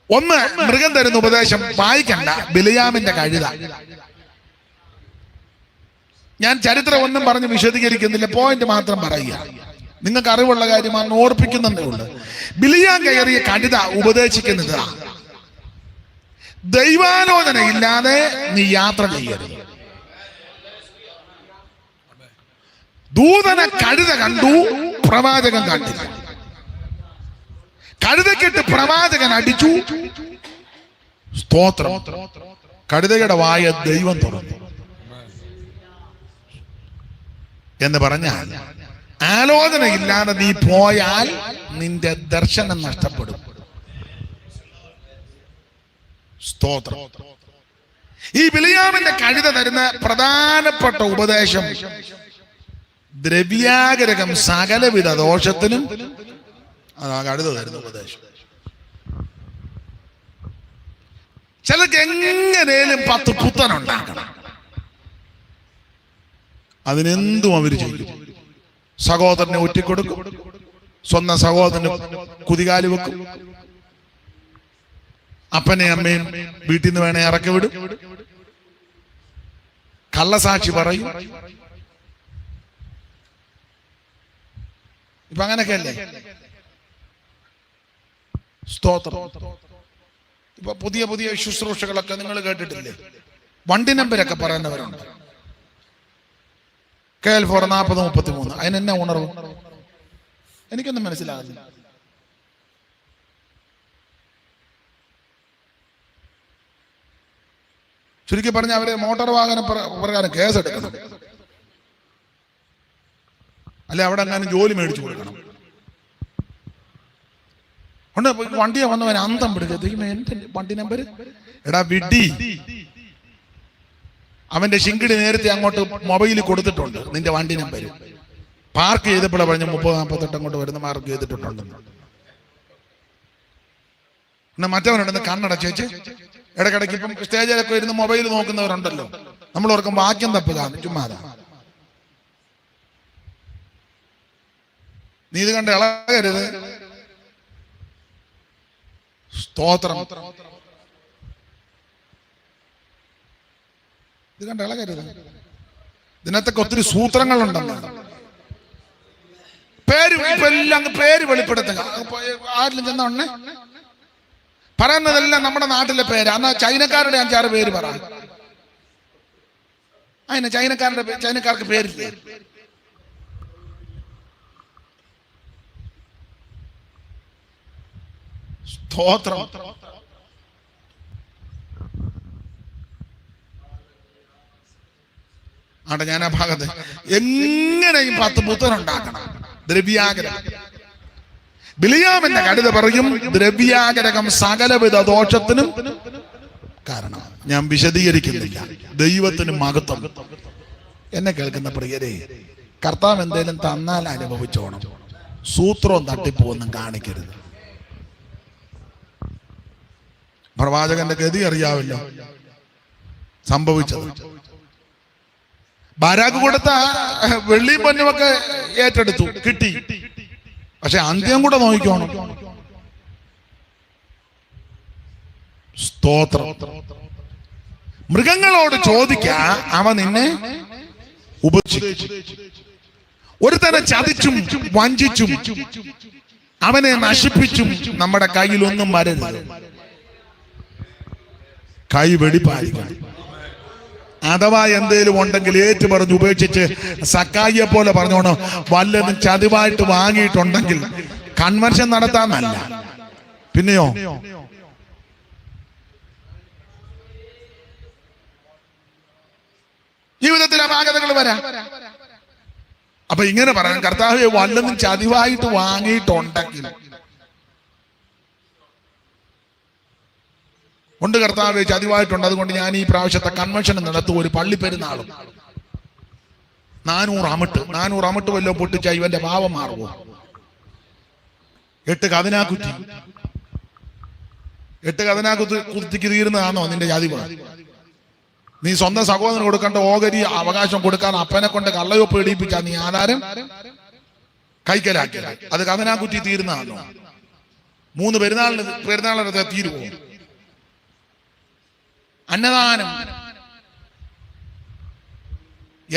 ഒന്ന്, മൃഗം തരുന്ന ഉപദേശം വായിക്കണ്ട, ബിലിയാമിന്റെ കഴുത. ഞാൻ ചരിത്രം ഒന്നും പറഞ്ഞ് വിശദീകരിക്കുന്നില്ല, പോയിന്റ് മാത്രം പറയുക. നിങ്ങൾക്ക് അറിവുള്ള കാര്യമാണ്, ഓർപ്പിക്കുന്നതേ ഉള്ളൂ. ബിലിയാം കയറിയ കഴുത ഉപദേശിക്കുന്നത്, ദൈവാലോചന ഇല്ലാതെ നീ യാത്ര ചെയ്യരുത്. ദൂതനെ കഴുത കണ്ടു, പ്രവാചകൻ കണ്ടില്ല. കഴുതക്കിട്ട് പ്രവാചകൻ അടിച്ചു. സ്തോത്രം. കഴുതയുടെ വായ ദൈവം തുറന്നു എന്ന് പറഞ്ഞാൽ, ആലോചനയില്ലാതെ നീ പോയാൽ നിന്റെ ദർശനം നഷ്ടപ്പെടും. സ്തോത്രം. ഈ ബിലിയാമിന്റെ കഴുത തരുന്ന പ്രധാനപ്പെട്ട ഉപദേശം, ദ്രവ്യാഗ്രഹം സകലവിധ ദോഷത്തിനും അതാ കഴുത തരുന്ന ഉപദേശം. ചിലർക്ക് എങ്ങനെയും 10 പുത്തനുണ്ടാക്കണം, അതിനെന്തും അവര് ചെയ്യും. സഹോദരനെ ഒറ്റിക്കൊടുക്കും, സ്വന്തം സഹോദരന് കുതികാല് വെക്കും, അപ്പനെ അമ്മയും വീട്ടിൽ നിന്ന് വേണേ ഇറക്കി വിടും, കള്ളസാക്ഷി പറയും. ഇപ്പൊ അങ്ങനെയൊക്കെ അല്ലേ? സ്തോത്രം. ഇപ്പൊ പുതിയ പുതിയ ശുശ്രൂഷകളൊക്കെ നിങ്ങൾ കേട്ടിട്ടില്ലേ? വണ്ടി നമ്പരൊക്കെ പറയുന്നവരുണ്ട്. KL4 4033. അതിനെന്നെ ഉണർവ് എനിക്കൊന്നും മനസ്സിലാകുന്നില്ല. ചുരുക്കി പറഞ്ഞ അവര് മോട്ടോർ വാഹന പ്രകാരം കേസെടുക്കണം, അല്ലെ അവിടെ എങ്ങാനും ജോലി മേടിച്ചു കൊടുക്കണം. ഉണ്ട്. വണ്ടിയെ വന്നവൻ അന്തം പിടിക്കും, എന്റെ വണ്ടി നമ്പർ എടാ വിഡി. അവന്റെ ശിങ്കിടി നേരത്തെ അങ്ങോട്ട് മൊബൈലിൽ കൊടുത്തിട്ടുണ്ട് നിന്റെ വണ്ടി നമ്പർ. പാർക്ക് ചെയ്തപ്പോഴാണ് പറഞ്ഞ് 30-48 അങ്ങോട്ട് വരുന്ന മാർക്ക് ചെയ്തിട്ടുണ്ടെന്ന്. എന്നാ മറ്റവനുണ്ടെന്ന് കണ്ണടച്ചേച്ച് ഇടയ്ക്കിടയ്ക്ക് ഇപ്പം സ്റ്റേജിലൊക്കെ ഇരുന്ന് മൊബൈൽ നോക്കുന്നവരുണ്ടല്ലോ, നമ്മൾ ഓർക്കും വാക്യം തപ്പുകയാണ്, ചുമ്മാതാ. നീ ഇത് കണ്ട് ഇളകരുത്. സ്തോത്രം. ഇത് കണ്ട് ഇളകരുത്. ഇതിനകത്തൊക്കെ ഒത്തിരി സൂത്രങ്ങളുണ്ടെന്ന്. പേര് എല്ലാം പേര് വെളിപ്പെടുത്തുക. ആരിലും ചെന്ന ഉടനെ പറയുന്നതെല്ലാം നമ്മുടെ നാട്ടിലെ പേര്. എന്നാ ചൈനക്കാരുടെ 5-6 പേര് പറ. അതിന് ചൈനക്കാർക്ക് പേരില്ലേ? സ്തോത്രം. ആട്ടെ, ഞാൻ ആ ഭാഗത്ത് എങ്ങനെയും 10 പുത്രനുണ്ടാക്കണം. ദ്രവ്യാഗ്രഹം. ബിലിയാമിന്റെ കടുത പറയും ദ്രവ്യാഗ്രഹം സകലവിധ ദോഷത്തിനും കാരണം. ഞാൻ വിശദീകരിക്കുന്നില്ല. ദൈവത്തിന് മഹത്വം. എന്നെ കേൾക്കുന്ന പ്രിയരെ, കർത്താവ് എന്തേലും തന്നാൽ അനുഭവിച്ചോണം. സൂത്രവും തട്ടിപ്പോന്നും കാണിക്കരുത്. പ്രവാചകന്റെ ഗതി അറിയാവില്ല സംഭവിച്ചത്. ബാരാക്ക് കൊടുത്ത വെള്ളിയും പൊന്നുമൊക്കെ ഏറ്റെടുത്തു, കിട്ടി. പക്ഷെ അന്ത്യം കൂടെ നോക്കിക്കോണം. സ്തോത്രം. മൃഗങ്ങളോട് ചോദിക്കാ, അവ നിന്നെ ഉപേക്ഷിക്കും. ഒരുത്തനെ ചതിച്ചും വഞ്ചിച്ചും അവനെ നശിപ്പിച്ചും നമ്മുടെ കയ്യിൽ ഒന്നും വരരുത്. കൈ വെടിപ്പായിരിക്കണം. അഥവാ എന്തേലും ഉണ്ടെങ്കിൽ ഏറ്റു പറഞ്ഞ് ഉപേക്ഷിച്ച് സക്കായിയെ പോലെ പറഞ്ഞോണോ, വല്ലതും ചതിവായിട്ട് വാങ്ങിയിട്ടുണ്ടെങ്കിൽ കൺവെൻഷൻ നടത്താന്നല്ല. പിന്നെയോ ജീവിതത്തിൽ അപാകതകൾ വരാം. അപ്പൊ ഇങ്ങനെ പറയാൻ, കർത്താവേ വല്ലതും ചതിവായിട്ട് വാങ്ങിയിട്ടുണ്ടെങ്കിൽ ഉണ്ട് കർത്താവേ, ചതിവായിട്ടുണ്ട്. അതുകൊണ്ട് ഞാൻ ഈ പ്രാവശ്യത്തെ കൺവെൻഷൻ നടത്തും. ഒരു പള്ളി പെരുന്നാളും 400 അമിട്ട് വല്ലോ പൊട്ടിച്ച ഇവന്റെ പാവം മാറുമോ? 8 കതിനാക്കുത്തിക്ക് തീരുന്നതാണോ നിന്റെ ചതിവ്? നീ സ്വന്തം സഹോദരന് കൊടുക്കേണ്ട ഓഹരി അവകാശം കൊടുക്കാൻ അപ്പനെ കൊണ്ട് കള്ളയൊപ്പ് ഇടിപ്പിച്ചാ നീ ആധാരം കൈക്കലാക്കിയത്. അത് കതിനാക്കുറ്റി തീരുന്നതാണോ? 3 പെരുന്നാളിന് തീരുവോ? അന്നദാനം.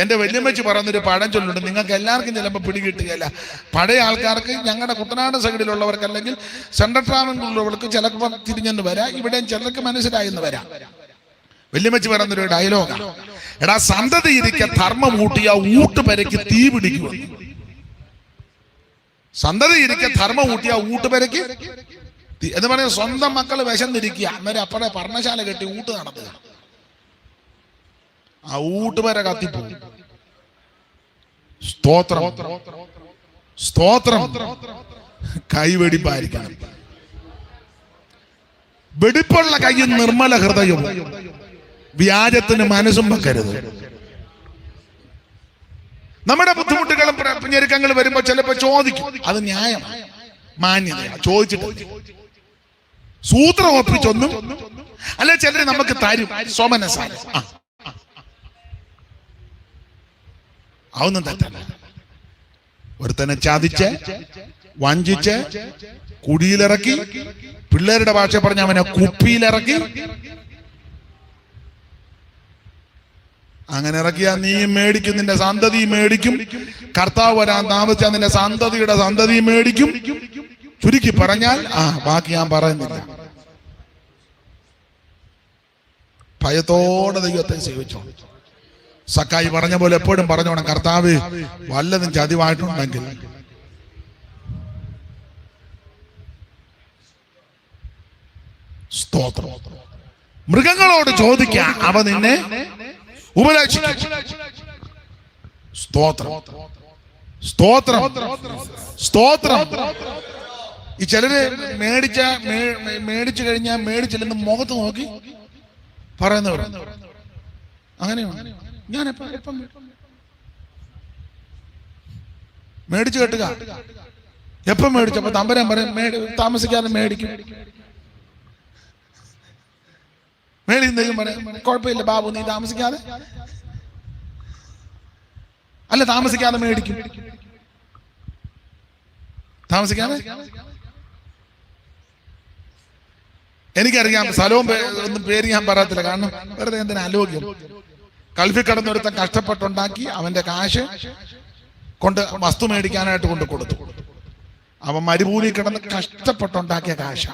എന്റെ വല്യമ്മച്ചി പറഞ്ഞൊരു പഴം ചൊല്ലുണ്ട്, നിങ്ങൾക്ക് എല്ലാവർക്കും ചിലപ്പോൾ പിടികിട്ടുകയല്ല. പഴയ ആൾക്കാർക്ക്, ഞങ്ങളുടെ കുട്ടനാട് സൈഡിലുള്ളവർക്ക് അല്ലെങ്കിൽ സെൻട്രൽ ട്രാവൻകൂറിലുള്ളവർക്ക് ചിലപ്പോൾ തിരിഞ്ഞെന്ന് വരാം, ഇവിടെയും ചിലർക്ക് മനസ്സിലായെന്ന് വരാം. വല്യമ്മച്ചി പറഞ്ഞൊരു ഡയലോഗാണ്, എടാ സന്തതി ഇരിക്ക ധർമ്മം ഊട്ടിയ ഊട്ടുപരയ്ക്ക് തീ പിടിക്കുക. സന്തതി ഇരിക്ക ധർമ്മം ഊട്ടിയ ഊട്ടുപരയ്ക്ക് എന്ന് പറഞ്ഞ സ്വന്തം മക്കള് വിശന്നിരിക്കുക, അന്നേരം അപ്പഴേ പർണശാല കെട്ടി ഊട്ട് നടത്തുക. ആ ഊട്ടുപര കത്തിപ്പോകും. സ്തോത്രം. സ്തോത്രം. കൈവെടിപ്പായിരിക്കണം. വെടിപ്പുള്ള കൈയും നിർമ്മല ഹൃദയവും. വ്യാജത്തിന് മനസ്സും വെക്കരുത്. നമ്മുടെ ബുദ്ധിമുട്ടുകളും ഞെരുക്കങ്ങളും വരുമ്പോ ചിലപ്പോ ചോദിക്കും, അത് ന്യായം, മാന്യത. ചോദിച്ചിട്ട് സൂത്രം ഒപ്പിച്ചൊന്നും അല്ലെ ചിലര് നമുക്ക് തരും സോമനസാണ്. അതൊന്നും തെറ്റല്ല. ഒരുത്തനെ ചതിച്ച് വഞ്ചിച്ച് കുടിയിലിറക്കി, പിള്ളേരുടെ ഭാഷ പറഞ്ഞ അവനെ കുപ്പിയിലിറക്കി, അങ്ങനെ ഇറക്കിയാ നീയും മേടിക്കും, നിന്റെ സന്തതിയും മേടിക്കും. കർത്താവ് വരാൻ താമസിച്ചാൽ നിന്റെ സന്തതിയുടെ സന്തതിയും മേടിക്കും. ചുരുക്കി പറഞ്ഞാൽ ബാക്കി ഞാൻ പറയുന്നില്ല. ഭയത്തോടെ ദൈവത്തെ സേവിച്ചോ. സക്കായി പറഞ്ഞ പോലെ എപ്പോഴും പറഞ്ഞോണം, കർത്താവ് വല്ലതും ചതിവായിട്ടുണ്ടെങ്കിൽ സ്തോത്രം. മൃഗങ്ങളോട് ചോദിക്കാം, അവ നിന്നെ ഉപദേശിക്കും. സ്തോത്രം. സ്തോത്രം. സ്തോത്രം. ഈ ചിലര് മേടിച്ചു കഴിഞ്ഞാൽ മേടിച്ചില്ലെന്ന് മുഖത്ത് നോക്കി പറയുന്നവർ അങ്ങനെയാണ്. ഞാൻ എപ്പം മേടിച്ചു കെട്ടുക, എപ്പം മേടിച്ചപ്പോ തമ്പരാൻ പറയും താമസിക്കാതെ മേടിക്കും. മേടിക്കുന്നതും പറയും കുഴപ്പമില്ല ബാബു, നീ താമസിക്കാതെ അല്ല താമസിക്കാതെ മേടിക്കും. താമസിക്കാതെ എനിക്കറിയാം, സ്ഥലവും ഒന്നും പേര് ഞാൻ പറയത്തില്ല, കാരണം വെറുതെ എന്തിനാ ആലോക്യം. ഗൾഫിൽ കിടന്നൊരുത്തൻ കഷ്ടപ്പെട്ടുണ്ടാക്കി അവന്റെ കാശ് കൊണ്ട് വസ്തു മേടിക്കാനായിട്ട് കൊണ്ട് കൊടുത്തു. അവൻ മരുഭൂമി കിടന്ന് കഷ്ടപ്പെട്ടുണ്ടാക്കിയ കാശ,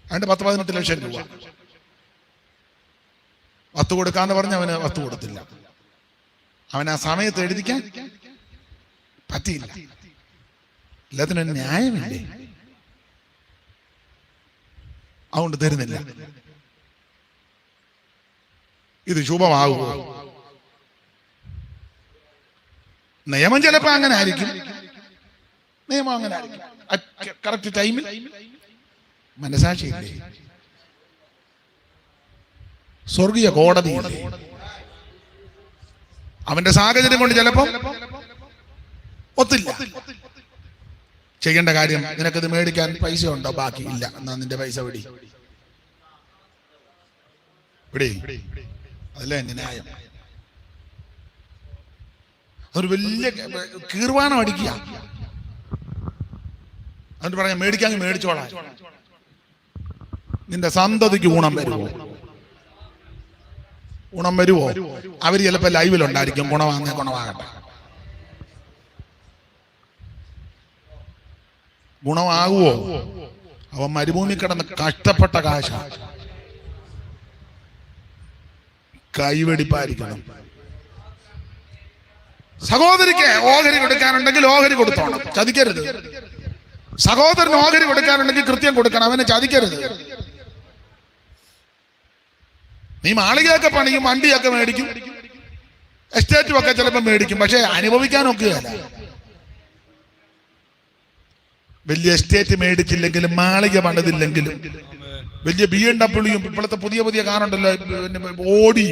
അതിന്റെ 10-18 ലക്ഷം രൂപ. വസ്തു കൊടുക്കാന്ന് പറഞ്ഞ് അവന് വസ്തു കൊടുത്തില്ല. അവൻ ആ സമയത്ത് എഴുതിക്കാൻ പറ്റിയില്ല. എല്ലാത്തിനും ന്യായമില്ലേ? അതുകൊണ്ട് തരുന്നില്ല. ഇത് ശുഭമാകുമോ? നിയമം ചിലപ്പോ അങ്ങനെ ആയിരിക്കും, നിയമം അങ്ങനെ ആയിരിക്കും. കറക്റ്റ് ടൈമിൽ മനസാക്ഷിയില്ലേ? സ്വർഗീയ കോടതിയില്ലേ? അവന്റെ സാഹചര്യം കൊണ്ട് ചിലപ്പോ ഒത്തില്ല. ചെയ്യേണ്ട കാര്യം, നിനക്കിത് മേടിക്കാൻ പൈസ ഉണ്ടോ? ബാക്കി ഇല്ല, എന്നാ നിന്റെ പൈസ വിടി. അതല്ലേ എന്റെ ന്യായം? അതൊരു വലിയ കീർവാണം അടിക്കുക. എന്നിട്ട് പറയാം മേടിക്കാമെങ്കിൽ മേടിച്ചോളാം. നിന്റെ സന്തതിക്ക് ഗുണം വരുമോ? ഗുണം വരുമോ? അവര് ചിലപ്പോ ലൈവിലുണ്ടായിരിക്കും, ഗുണമാകട്ടെ. ഗുണമാകുവോ? അവൻ മരുഭൂമി കിടന്ന് കഷ്ടപ്പെട്ട കാശ കൈവെടിപ്പായിരിക്കണം. സഹോദരിക്ക് ഓഹരി കൊടുക്കാനുണ്ടെങ്കിൽ ഓഹരി കൊടുത്തോണം, ചതിക്കരുത്. സഹോദരന് ഓഹരി കൊടുക്കാനുണ്ടെങ്കിൽ കൃത്യം കൊടുക്കണം, അവനെ ചതിക്കരുത്. നീ മാളികയൊക്കെ പണിയും, വണ്ടിയൊക്കെ മേടിക്കും, എസ്റ്റേറ്റും ഒക്കെ ചിലപ്പോൾ മേടിക്കും, പക്ഷെ അനുഭവിക്കാനൊക്കെയല്ല. വലിയ എസ്റ്റേറ്റ് മേടിച്ചില്ലെങ്കിലും മാളിക പണിതില്ലെങ്കിലും വലിയ BMW ഇപ്പോഴത്തെ പുതിയ കാറുണ്ടല്ലോ, ഓടി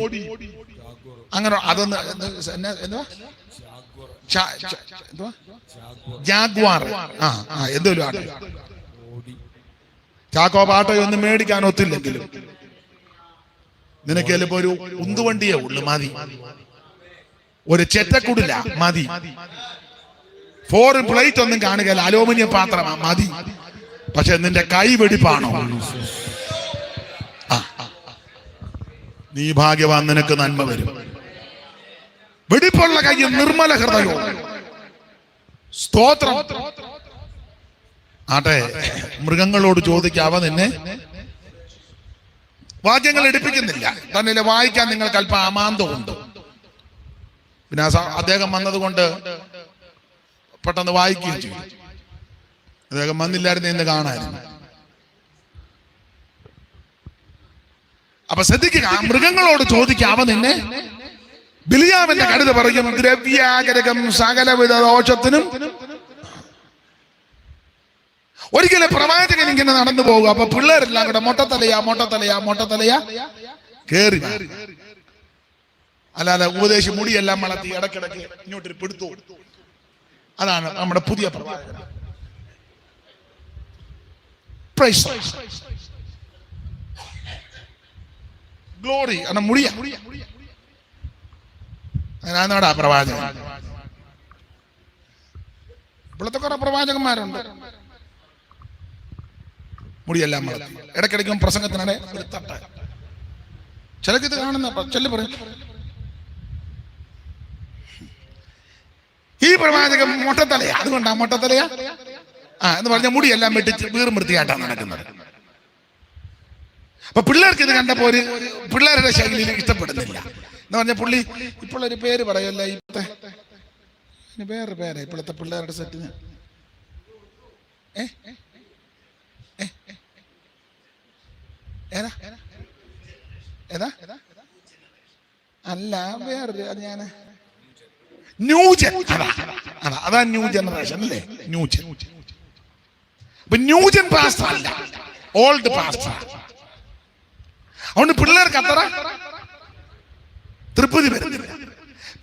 അങ്ങനെ അതൊന്ന് ജാഗ്വാർ എന്തെങ്കിലും ആട്ടെ, ചാക്കോ പാട്ടയൊന്നും മേടിക്കാൻ ഒത്തില്ലെങ്കിലും നിനക്ക് ചിലപ്പോ ഒരു ഉന്തുവണ്ടിയേ ഉള്ളു മതി, ഒരു ചെറ്റക്കുടില്ല മതി, ഫോറിൻ പ്ലേറ്റ് ഒന്നും കാണുകയില്ല, അലൂമിനിയം പാത്രമാ മതി. പക്ഷെ നിന്റെ കൈ വെടിപ്പാണോ? നീ ഭാഗ്യവാൻ, നിനക്ക് നന്മ വരും. വെടിപ്പുള്ള കൈ, നിർമ്മല ഹൃദയവും. സ്തോത്രം. ആട്ടെ, മൃഗങ്ങളോട് ചോദിക്കുക, അവ നിന്നെ വാക്യങ്ങൾ എടുപ്പിക്കുന്നില്ല, തന്നെ വായിക്കാൻ നിങ്ങൾക്ക് അല്പം അമാന്തമുണ്ട്. പിന്നെ അദ്ദേഹം വന്നതുകൊണ്ട് പെട്ടെന്ന് വായിക്കുകയും ചെയ്യും. അദ്ദേഹം വന്നില്ലായിരുന്നു എന്ന് കാണാനും. അപ്പൊ ശ്രദ്ധിക്കുക, മൃഗങ്ങളോട് ചോദിക്കുക, അവ നിന്നെ. ബിലിയാമിന്റെ കടുത പറയും, ദ്രവ്യാഗ്രഹം സകലവിധ ദോഷത്തിനും. ഒരിക്കലും പ്രവാചകൻ ഇങ്ങനെ നടന്നു പോകുക. അപ്പൊ പിള്ളേരെല്ലാം കൂടെ മൊട്ടത്തലയാ കേറി. അല്ലാതെ ഉപദേശി മുടിയെല്ലാം വളർത്തി ഇടക്കിടക്ക് ഇങ്ങോട്ടൊരു പിടുത്തു. അതാണ് നമ്മുടെ പുതിയ പ്രവാചകൻ. ഗ്ലോറി കാരണം മുടിയ അതിനാടാ പ്രവാചകൻ. ഇപ്പോഴത്തെ കുറെ പ്രവാചകന്മാരുണ്ട്, മുടിയെല്ലാം വളർത്തി ഇടയ്ക്കിടയ്ക്കും പ്രസംഗത്തിനിടെ ഒരു തട്ട. ചിലക്ക് ഇത് കാണുന്ന ചെല്ലു പറയും, ഈ പ്രവാചകൻ മൊട്ടത്തലയാ, അതുകൊണ്ടാ മൊട്ടത്തലയാ എന്ന് പറഞ്ഞ മുടിയെല്ലാം വെട്ടിച്ച് വീറും വൃത്തിയായിട്ടാണ് നടക്കുന്നത്. അപ്പൊ പിള്ളേർക്ക് ഇത് കണ്ടപ്പോ ഒരു പിള്ളേരുടെ ശൈലിയിൽ ഇഷ്ടപ്പെടുന്നില്ല എന്ന് പറഞ്ഞ പുള്ളി ഇപ്പോഴൊരു പേര് പറയല്ല, ഇപ്പോഴത്തെ വേറൊരു പേരാ ഇപ്പോഴത്തെ പിള്ളേരുടെ സെറ്റിന്. ഏതാ അല്ല വേറൊരു, അത് ഞാൻ ന്യൂജൻ, അതാ ന്യൂ ജനറേഷൻ അല്ലേ, ന്യൂജൻ. ഇപ്പൊ ന്യൂജൻ പാസ്റ്റർ അല്ല, ഓൾഡ് പാസ്റ്റർ. അതുകൊണ്ട് പിള്ളേർക്ക് അത്ര തൃപ്തി വരുന്നില്ല.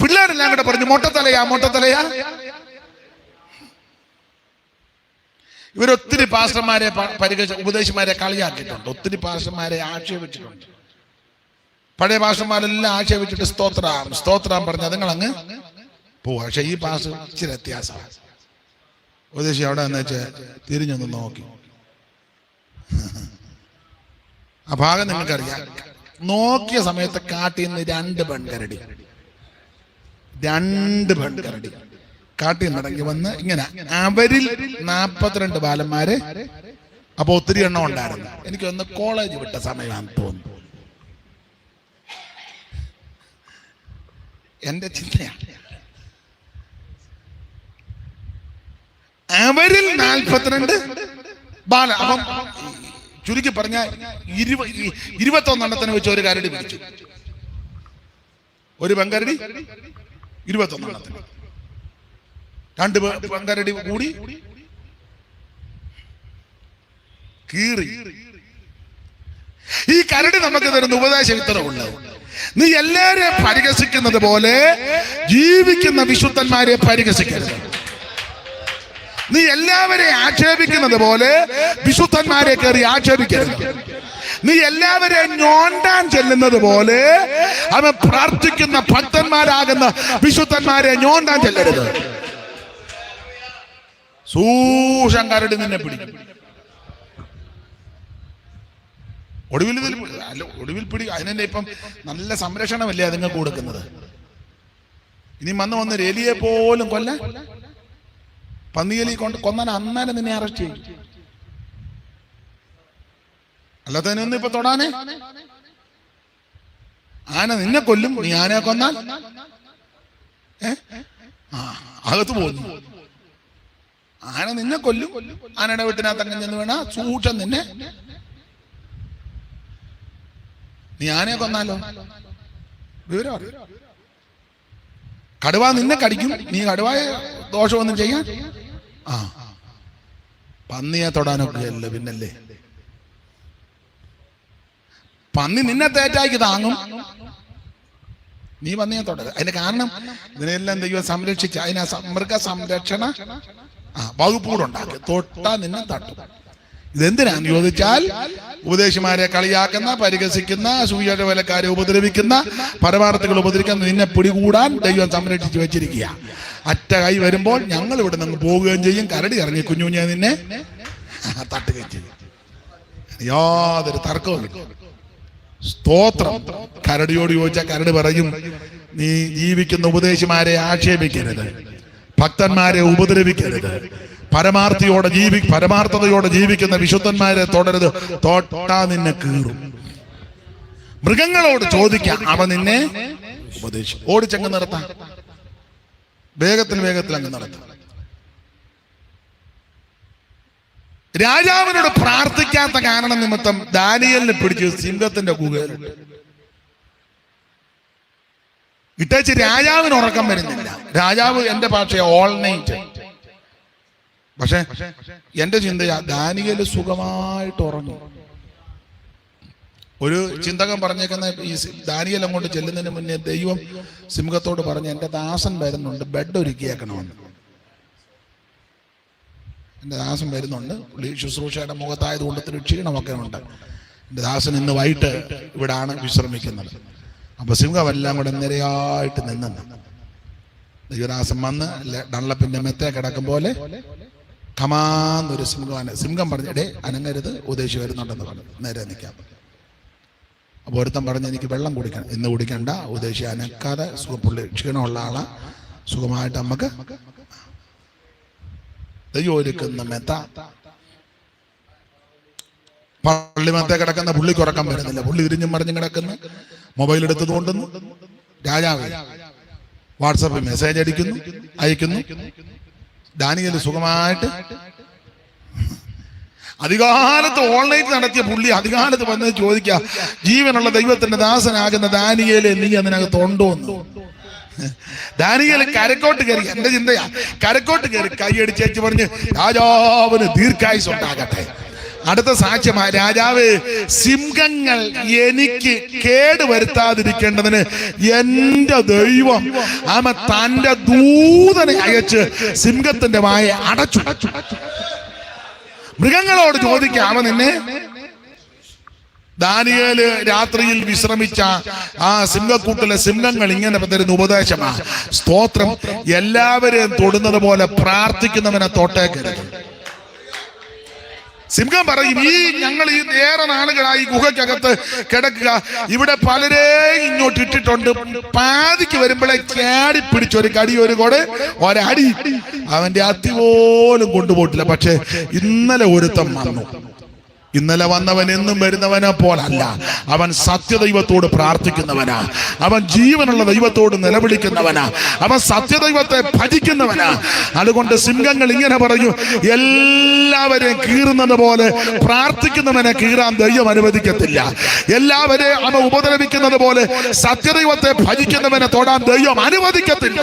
പിള്ളേരെല്ലാം കൂടെ പറഞ്ഞു മൊട്ടത്തലയാ മൊട്ടത്തലയാ. ഇവരൊത്തിരി പാസ്റ്റർമാരെ ഉപദേശിമാരെ കളിയാക്കിയിട്ടുണ്ട്, ഒത്തിരി പാസ്റ്റർമാരെ ആക്ഷേപിച്ചിട്ടുണ്ട്. പഴയ പാസ്റ്റർമാരെല്ലാം ആക്ഷേപിച്ചിട്ട് സ്തോത്രം പറഞ്ഞ അതുങ്ങളങ്ങ് പോവാ. പക്ഷെ ഈ പാസ്റ്റർ ഇച്ചിരി വ്യത്യാസമാണ്. ഉപദേശി അവിടെ എന്ന് വെച്ചാൽ തിരിഞ്ഞൊന്ന് നോക്കി. ആ ഭാഗം നിങ്ങൾക്കറിയാം. നോക്കിയ സമയത്ത് കാട്ടിൽ നിന്ന് 2 പെൺകരടി കാട്ടിൽ നടക്കി വന്ന് ഇങ്ങനെ അവരിൽ 42 ബാലന്മാരെ. അപ്പൊ ഒത്തിരി എണ്ണം ഉണ്ടായിരുന്നു. എനിക്കൊന്ന് കോളേജ് വിട്ട സമയമാണെന്ന് തോന്നുന്നു. എന്റെ ചിന്തയാണ്. അവരിൽ 42 ബാല. അപ്പം ചുരുക്കി പറഞ്ഞ 21 എണ്ണത്തിന് വെച്ച് ഒരു കരടി പിടിച്ചു. ഒരു പെൺകരടി 21 എണ്ണത്തിന്, 2 പെൺകരടി കൂടി കീറി. ഈ കരടി നമുക്ക് തരുന്ന ഉപദേശം ഇത്രയുള്ളത്: നീ എല്ലാവരെയും പരിഹസിക്കുന്നത് പോലെ ജീവിക്കുന്ന വിശുദ്ധന്മാരെ പരിഹസിക്കരുത്. നീ എല്ലാവരെയും ആക്ഷേപിക്കുന്നത് പോലെ വിശുദ്ധന്മാരെ കയറി ആക്ഷേപിക്കരുത്. നീ എല്ലാവരെയും ഞോണ്ടാൻ ചെല്ലുന്നത് പോലെ അവൻ പ്രാർത്ഥിക്കുന്ന ഭക്തന്മാരാകുന്ന വിശുദ്ധന്മാരെ ഞോണ്ടാൻ ചെല്ലരുത്. സൂഷങ്കാരടി നിന്നെ പിടിക്കും. ഒടുവിൽ പിടി. അതിനെ ഇപ്പം നല്ല സംരക്ഷണമല്ലേ അതുങ്ങൾക്ക് കൊടുക്കുന്നത്. ഇനി വന്ന് എലിയെ പോലും കൊല്ലാൻ, പന്നിയെലി കൊണ്ട് കൊന്നാൽ അന്നേരം നിന്നെ അറസ്റ്റ് ചെയ്യും. അല്ലാത്തതിനൊന്നും ഇപ്പൊ തൊടാനേ. ആന നിന്നെ കൊല്ലും, നീ ആനയെ കൊന്നാൽ അകത്ത് പോകുന്നു. ആന നിന്നെ കൊല്ലും, ആനയുടെ വീട്ടിനകത്ത് അങ്ങനെ ചെന്ന് വീണാ സൂക്ഷം നിന്നെ. നീ ആനയെ കൊന്നാലോ വിവരം അറിയാം. കടുവ നിന്നെ കടിക്കും, നീ കടുവായ ദോഷമൊന്നും ചെയ്യാൻ. പന്നിയെ തൊടാനൊക്കെ അല്ല പിന്നല്ലേ. പന്നി നിന്നെ തേറ്റാക്കി താങ്ങും, നീ പന്നിയെ തൊടരുത്. അതിന്റെ കാരണം ഇതിനെല്ലാം ദൈവം സംരക്ഷിച്ച് അതിനെ മൃഗ സംരക്ഷണ വകുപ്പ് കൂടെ ഉണ്ടാക്കി. തൊട്ടാ നിന്നെ തട്ടും. ഇതെന്തിനാന്ന് ചോദിച്ചാൽ ഉപദേശിമാരെ കളിയാക്കുന്ന, പരിഹസിക്കുന്ന, സുവിശേഷ വേലക്കാരെ ഉപദ്രവിക്കുന്ന, പരമാർത്ഥികൾ ഉപദ്രവിക്കുന്ന നിന്നെ പിടികൂടാൻ ദൈവം സംരക്ഷിച്ച് വെച്ചിരിക്കുക. അറ്റ കൈ വരുമ്പോൾ ഞങ്ങൾ ഇവിടെ നിന്ന് പോവുകയും ചെയ്യും. കരടി ഇറങ്ങി കുഞ്ഞുഞ്ഞെ നിന്നെ തട്ടുകയും ചെയ്യും. യാതൊരു തർക്കവും. സ്തോത്രം. കരടിയോട് ചോദിച്ചാൽ കരടി പറയും, നീ ജീവിക്കുന്ന ഉപദേശിമാരെ ആക്ഷേപിക്കരുത്, ഭക്തന്മാരെ ഉപദ്രവിക്കരുത്, പരമാർത്ഥതയോടെ ജീവിക്കുന്ന വിശുദ്ധന്മാരെ തൊടരുത്. തൊട്ടാ നിന്നെ കീറും. മൃഗങ്ങളോട് ചോദിക്കാം, അവ നിന്നെ ഉപദേശിക്കും. ഓടിച്ചങ്ങ് നിർത്താം, വേഗത്തിൽ അങ്ങ് നടത്താം. രാജാവിനോട് പ്രാർത്ഥിക്കാത്ത കാരണം നിമിത്തം ദാനിയേലിനെ പിടിച്ച് സിംഹത്തിന്റെ ഗുഹയിലിട്ട് ഇട്ടേച്ച് രാജാവിന് ഉറക്കം വരുന്നില്ല. രാജാവ് എന്റെ ഭാഷ ഓൾ നൈറ്റ്. പക്ഷെ എന്റെ ചിന്തയാ ദാനിയേൽ സുഖമായിട്ട് ഉറങ്ങി. ഒരു ചിന്തകൻ പറഞ്ഞേക്കുന്ന ഈ ദാനിയേൽ അങ്ങോട്ട് ചെല്ലുന്നതിന് മുന്നേ ദൈവം സിംഹത്തോട് പറഞ്ഞു, എന്റെ ദാസൻ വരുന്നുണ്ട്, ബെഡ് ഒരുക്കിയേക്കണമെന്ന്. എന്റെ ദാസൻ വരുന്നുണ്ട്, പുള്ളി ശുശ്രൂഷയുടെ മുഖത്തായതുകൊണ്ട് ഒത്തിരി ക്ഷീണമൊക്കെ ഉണ്ട്. എന്റെ ദാസൻ ഇന്ന് വൈകിട്ട് ഇവിടാണ് വിശ്രമിക്കുന്നത്. അപ്പൊ സിംഹമെല്ലാം കൂടെ നിരയായിട്ട് നിന്നു. ദൈവദാസൻ വന്ന് ഡൺലപ്പിന്റെ മെത്തേ കിടക്കും പോലെ കമാന്നൊരു സിംഹം പറഞ്ഞു, എടേ അനങ്ങരുത്, ഉദ്ദേശിച്ച് വരുന്നുണ്ടെന്ന് പറഞ്ഞു. നേരെ നിൽക്കാം. അപ്പോൾ ഒരുത്തം പറഞ്ഞു, എനിക്ക് വെള്ളം കുടിക്കണം. ഇന്ന് കുടിക്കണ്ട, ഉദ്ദേശി അനക്കാതെ പുള്ളി ക്ഷീണമുള്ള ആളാ, സുഖമായിട്ട് നമുക്ക് ദൈവം ഒരുക്കുന്ന മെത്ത. പള്ളി മെത്ത കിടക്കുന്ന പുള്ളിക്ക് ഉറക്കം വരുന്നില്ല. പുള്ളി തിരിഞ്ഞും മറിഞ്ഞും കിടക്കുന്നു, മൊബൈൽ എടുത്തത് കൊണ്ടുന്നു. രാജാവ് വാട്സാപ്പിൽ മെസ്സേജ് അയക്കുന്നു. ദാനിയേൽ സുഖമായിട്ട് അധികാലത്ത് ഓൺലൈൻ നടത്തിയ പുള്ളി അധികാലത്ത് വന്ന് ചോദിക്കുക, ജീവനുള്ള ദൈവത്തിന്റെ ദാസനാകുന്ന ദാനിയേലെ നീ അതിനകത്ത് ഉണ്ടോന്ന്. ദാനിയേൽ കരക്കോട്ട് കയറി. എന്റെ ചിന്തയാ, കരക്കോട്ട് കയറി കൈയടിച്ചേച്ച് പറഞ്ഞ് രാജാവിന് ദീർഘായുസ് ഉണ്ടാകട്ടെ. അടുത്ത സാക്ഷ്യമായി, രാജാവ്, സിംഹങ്ങൾ എനിക്ക് കേടുവരുത്താതിരിക്കേണ്ടതിന് എന്റെ ദൈവം തന്റെ ദൂതനെ അയച്ച് സിംഹത്തിന്റെ വായ അടച്ചു. മൃഗങ്ങളോട് ചോദിക്കാം, നിന്നെ ദാനിയേല് രാത്രിയിൽ വിശ്രമിച്ച ആ സിംഹക്കൂട്ടിലെ സിംഹങ്ങൾ ഇങ്ങനെ തരുന്ന ഉപദേശമാണ്. സ്തോത്രം. എല്ലാവരെയും തൊടുന്നത് പോലെ പ്രാർത്ഥിക്കുന്നവനെ തൊട്ടേക്കരുത്. സിംഹം പറയും, ഞങ്ങൾ ഏറെ നാളുകളായി ഗുഹയ്ക്കകത്ത് കിടക്കുക, ഇവിടെ പലരെയും ഇങ്ങോട്ട് ഇട്ടിട്ടുണ്ട്, പാതിക്ക് വരുമ്പോഴേ ചാടി പിടിച്ചൊരു കടി, ഒരു കൂടെ ഒരടി, അവന്റെ അത്തി പോലും കൊണ്ടുപോയിട്ടില്ല. പക്ഷെ ഇന്നലെ ഒരുത്തം വന്നു. ഇന്നലെ വന്നവൻ എന്നും വരുന്നവനെ പോലല്ല. അവൻ സത്യദൈവത്തോട് പ്രാർത്ഥിക്കുന്നവനാ, അവൻ ജീവനുള്ള ദൈവത്തോട് നിലവിളിക്കുന്നവനാ, അവൻ സത്യദൈവത്തെ ഭജിക്കുന്നവനാ. അതുകൊണ്ട് സിംഹങ്ങൾ ഇങ്ങനെ പറയും, എല്ലാവരെയും കീറുന്നത് പോലെ പ്രാർത്ഥിക്കുന്നവനെ കീറാൻ ദൈവം അനുവദിക്കത്തില്ല. എല്ലാവരെയും അവൻ ഉപദ്രവിക്കുന്നത് പോലെ സത്യദൈവത്തെ ഭജിക്കുന്നവനെ തൊടാൻ ദൈവം അനുവദിക്കത്തില്ല.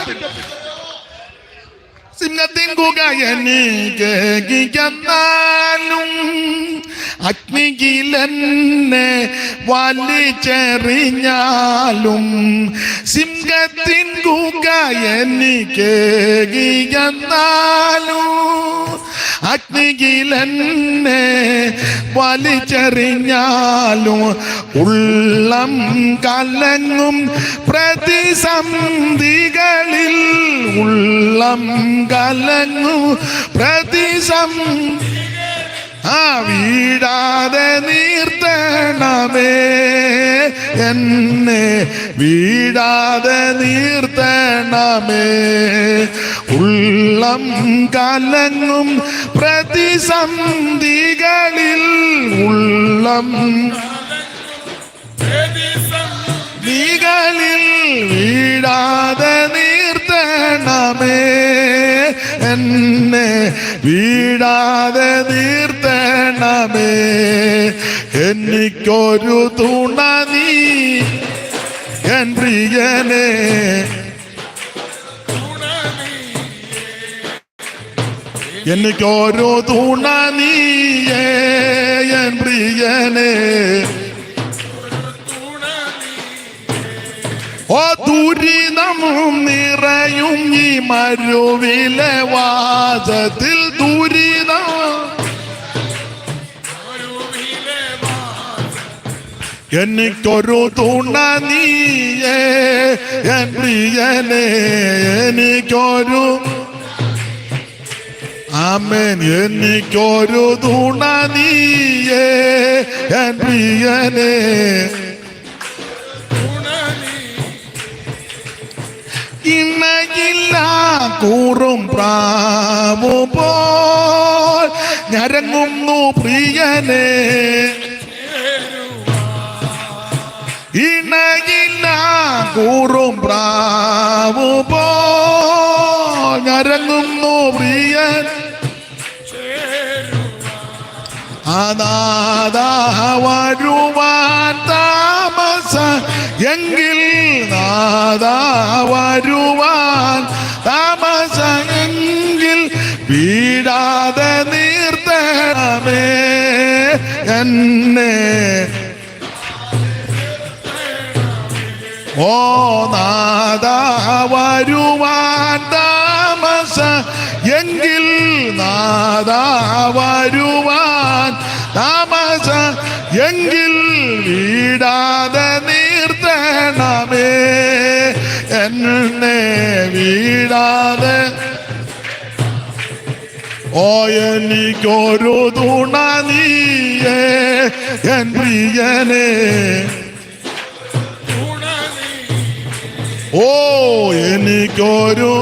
സിംഹത്തിൻ ഗുഹ എനിക്ക് അഗ്നിയിലെന്നെ വലിച്ചെറിഞ്ഞാലും, സിംഹത്തിൻ ഗുഹ എനിക്ക് അഗ്നിയിലെന്നെ വലിച്ചെറിഞ്ഞാലും, ഉള്ളം കലങ്ങും പ്രതിസന്ധികളിൽ, ഉള്ളം കലങ്ങും വീഴാതെ നീർത്തണമേ എന്നെ, വീഴാതെ നീർത്തണമേ. ഉള്ളം കലങ്ങും പ്രതിസന്ധികളിൽ, ഉള്ളം നീകളിൽ വീഴാതെ നീർത്തണമേ എന്നെ, വീഴാതെ നീർത്തണമേ. എനിക്കൊരു തുണ നീ എൻ പ്രിയനേ, എനിക്കൊരു തുണ നീയേ എൻ പ്രിയനേ. ഓ ദുരിതമും നിറയും ഈ മരുവിലെ വാസത്തിൽ, ദുരിതം എനിക്കൊരു തുണ നീയേ എൻ പ്രിയനേ, എനിക്കൊരു ആമേൻ, എനിക്കൊരു തുണ നീയേ എൻ പ്രിയനേ. ഇണയില്ല കൂറും പ്രാവു പോൽ ഞരങ്ങുന്നു പ്രിയനേ, ഇണയില്ല കൂറും പ്രാവു പോൽ ഞരങ്ങുന്നു പ്രിയൻ. അനാഥാ വരുവാൻ താമസ എങ്കിൽ, നാഥാ വരുവാൻ താമസ എങ്കിൽ, വീഴാതെ നീർത്തണമേ എന്നെ. ഓ നാഥാ വരുവാൻ താമസ എങ്കിൽ, നാഥാ വരുവാൻ താമസ എങ്കിൽ, വീഴാതെ നീർത്തണമേ എന്നെ, വീഴാതെ. ഓ എനിക്കൊരു തുണ നീയേ എൻ പ്രിയനേ, ഓ എനിക്കൊരു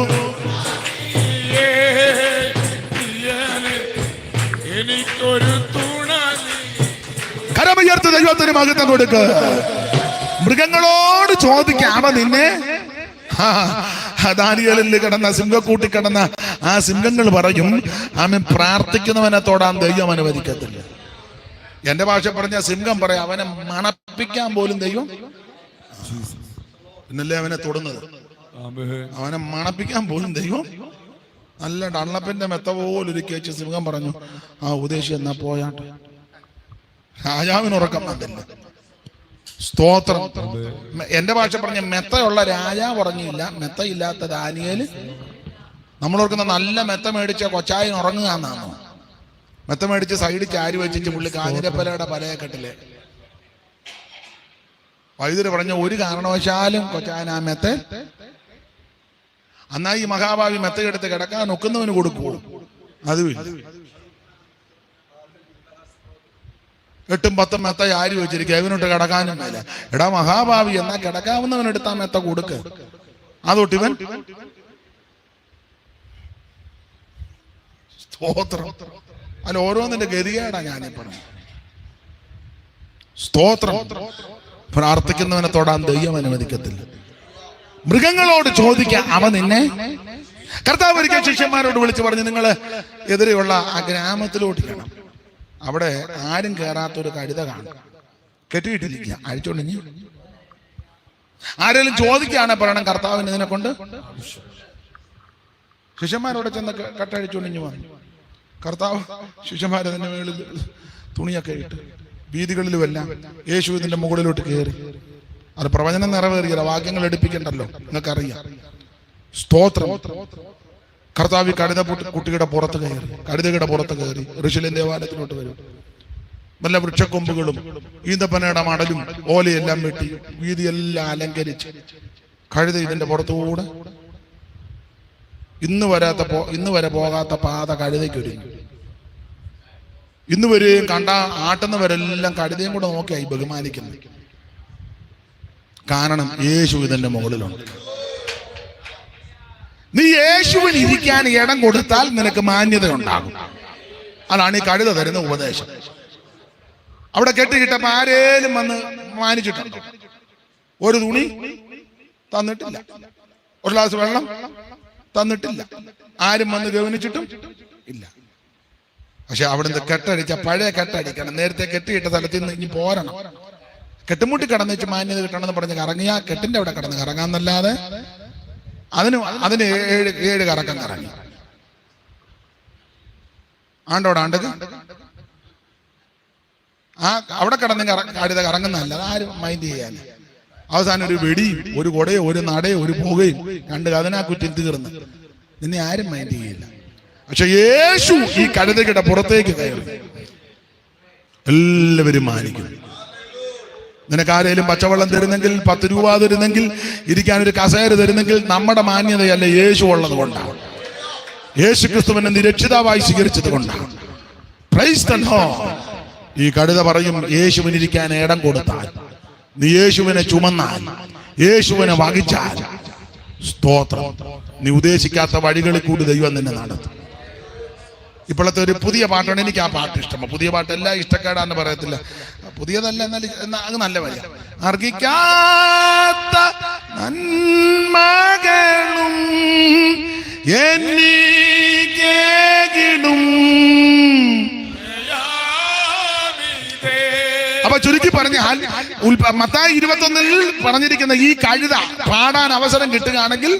കരമുയർത്ത് ദൈവത്തിന് മഹത്വം കൊടുക്ക. മൃഗങ്ങളോട് ചോദിക്കാം, നിന്നെ ദാനിയേലിൽ കിടന്ന സിംഹക്കൂട്ടി കിടന്ന ആ സിംഹങ്ങൾ പറയും, അവൻ പ്രാർത്ഥിക്കുന്നവനെ തൊടാൻ ദൈവം അനുവദിക്കത്തില്ല. എന്റെ ഭാഷ പറഞ്ഞ സിംഹം പറയാം, അവനെ മണപ്പിക്കാൻ പോലും ദൈവം ഇന്നല്ലേ അവനെ തൊടുന്നത്. അവനെ മണപ്പിക്കാൻ പോലും ദൈവം നല്ല ഡള്ളപ്പിന്റെ മെത്ത പോലൊരു കേച്ച് സിംഹം പറഞ്ഞു, ആ ഉപദേശി എന്നാ പോയാട്ടെ. രാജാവിന് ഉറക്കം വന്നില്ല. സ്തോത്രം. എന്റെ ഭാഷ പറഞ്ഞ മെത്തയുള്ള രാജാവ് ഉറങ്ങിയില്ല, മെത്തയില്ലാത്ത ദാനിയേല്. നമ്മളോർക്കുന്ന നല്ല മെത്ത മേടിച്ച കൊച്ചായൻ ഉറങ്ങുക എന്നാണോ? മെത്ത മേടിച്ച് സൈഡിൽ ചാരി വെച്ചിട്ട് പുള്ളി കാഞ്ഞിരപ്പലയുടെ പലയക്കെട്ടില് വൈദ്യുതി പറഞ്ഞ ഒരു കാരണവശാലും കൊച്ചായൻ ആ മെത്ത. എന്നാ ഈ മഹാഭാവി മെത്തയെടുത്ത് കിടക്കാൻ ഒക്കുന്നവന് കൊടുക്കുവോ? അതുമില്ല. 8ഉം 10ഉം മെത്ത ആര് വെച്ചിരിക്കുക, ഇവനോട്ട് കിടക്കാനും മേല. എടാ മഹാഭാവി, എന്നാ കിടക്കാവുന്നവനെടുത്താ മെത്ത കൊടുക്ക്. അതൊട്ട് ഇവൻ സ്തോത്രം. അല്ല, ഓരോന്നിന്റെ ഗതികേടാ ഞാനീ പറഞ്ഞു. സ്തോത്രം. പ്രാർത്ഥിക്കുന്നവനെ തൊടാൻ ദൈവം അനുവദിക്കത്തില്ല. മൃഗങ്ങളോട് ചോദിക്കാൻ അവ നിന്നെ. കർത്താവ് ഒരിക്കൽ ശിഷ്യന്മാരോട് വിളിച്ചു പറഞ്ഞു, നിങ്ങൾ എതിരെയുള്ള ആ ഗ്രാമത്തിലോട്ടിക്കണം. അവിടെ ആരും കയറാത്തൊരു കഴുത കാണും, കെട്ടിയിട്ടിരിക്കുക, അഴിച്ചോണ്ടിഞ്ഞ്. ആരെങ്കിലും ചോദിക്കുകയാണെ പറയണം, കർത്താവിന് ഇതിനെ കൊണ്ട്. ശിഷ്യന്മാരോട് ചെന്ന് കെട്ടഴിച്ചോണ്ടിഞ്ഞ് വന്നു. കർത്താവ് ശിഷ്യന്മാരതിന്റെ മേളിൽ തുണിയൊക്കെ ഇട്ട് വീതികളിലുമെല്ലാം യേശു ഇതിന്റെ മുകളിലോട്ട് കയറി. അത് പ്രവചനം നിറവേറിയല്ല, വാക്യങ്ങൾ എടുപ്പിക്കണ്ടല്ലോ, നിങ്ങൾക്കറിയാം. സ്തോത്രം. കർത്താവ് കഴുത കുട്ടിയുടെ പുറത്ത് കയറി, കഴുതയുടെ പുറത്ത് കയറി ഋഷിലേം ദേവാലയത്തിലോട്ട് വരും. വല്ല വൃക്ഷക്കൊമ്പുകളും ഈന്തപ്പനയുടെ മടലും ഓലയെല്ലാം വെട്ടി വീതിയെല്ലാം അലങ്കരിച്ച് കഴുത ഇതിന്റെ പുറത്തുകൂടെ ഇന്ന് വരെ പോകാത്ത പാത കഴുതയ്ക്ക് ഒരുങ്ങി. ഇന്ന് വരെയും കണ്ട ആട്ടുന്നവരെല്ലാം കഴുതയും കൂടെ നോക്കിയായി ബഹുമാനിക്കുന്നു. കാരണം യേശു ഇതിന്റെ മുകളിലുണ്ട്. നീ യേശുവിന് ഇരിക്കാൻ ഇടം കൊടുത്താൽ നിനക്ക് മാന്യത ഉണ്ടാകും. അതാണ് ഈ കഴുത തരുന്ന ഉപദേശം. അവിടെ കെട്ടിക്കിട്ടപ്പോ ആരേലും വന്ന് മാനിച്ചിട്ടുണ്ടോ? ഒരു തുണി തന്നിട്ടില്ല, ഒരു ഗ്ലാസ് വെള്ളം തന്നിട്ടില്ല, ആരും വന്ന് ഗവനിച്ചിട്ടും ഇല്ല. പക്ഷെ അവിടുന്ന് കെട്ടടിച്ച പഴയ കെട്ടടിക്കണം. നേരത്തെ കെട്ടിയിട്ട സ്ഥലത്ത് നിന്ന് ഇനി പോരണം. കെട്ടുമുട്ടി കടന്നു വെച്ച് മാന്യത കിട്ടണമെന്ന് പറഞ്ഞ് കറങ്ങിയ കെട്ടിന്റെ അവിടെ കിടന്ന് കറങ്ങാന്നല്ലാതെ അതിന് 7 കറക്കം കറങ്ങി. ആണ്ടോടാണ്ട് ആ അവിടെ കിടന്ന് കഴുത കറങ്ങുന്നതല്ല, ആരും മൈൻഡ് ചെയ്യാൻ. അവസാനം ഒരു വെടിയും ഒരു കൊടയോ ഒരു നടയോ ഒരു പുകയും 2 കഥനാക്കുറ്റിൽ തീർന്ന്. നിന്നെ ആരും മൈൻഡ് ചെയ്യില്ല. പക്ഷെ യേശു ഈ കഴുതയുടെ പുറത്തേക്ക് കയറി എല്ലാവരും മാനിക്കും. നിനക്കാരേലും പച്ചവെള്ളം തരുന്നെങ്കിൽ, 10 രൂപ തരുന്നെങ്കിൽ, ഇരിക്കാൻ ഒരു കസേര തരുന്നെങ്കിൽ, നമ്മുടെ മാന്യതയല്ല, യേശു ഉള്ളത് കൊണ്ടാണ്. യേശു ക്രിസ്തുവിനെ നിരക്ഷിതാവായി സ്വീകരിച്ചത് കൊണ്ടാണ്. Price the Lord. ഈ കഴുത പറയും, യേശുവിനിരിക്കാൻ ഇടം കൊടുത്താൽ, നീ യേശുവിനെ ചുമന്നാൽ, യേശുവിനെ വഹിച്ചാൽ, സ്തോത്രം, നീ ഉദ്ദേശിക്കാത്ത വഴികളിൽ കൂടി ദൈവം നിന്നെ നടത്തും. ഇപ്പോഴത്തെ ഒരു പുതിയ പാട്ടാണ്, എനിക്ക് ആ പാട്ട് ഇഷ്ടമാണ്. പുതിയ പാട്ടെല്ലാം ഇഷ്ടക്കേടാന്ന് പറയത്തില്ല, പുതിയതല്ല, എന്നാൽ അത് നല്ല വരിക. അർഹിക്കാത്ത നന്മകളും അപ്പൊ ചുരുക്കി പറഞ്ഞാൽ മത്തായി 21 പറഞ്ഞിരിക്കുന്ന ഈ കഴുത പാടാൻ അവസരം കിട്ടുകയാണെങ്കിൽ,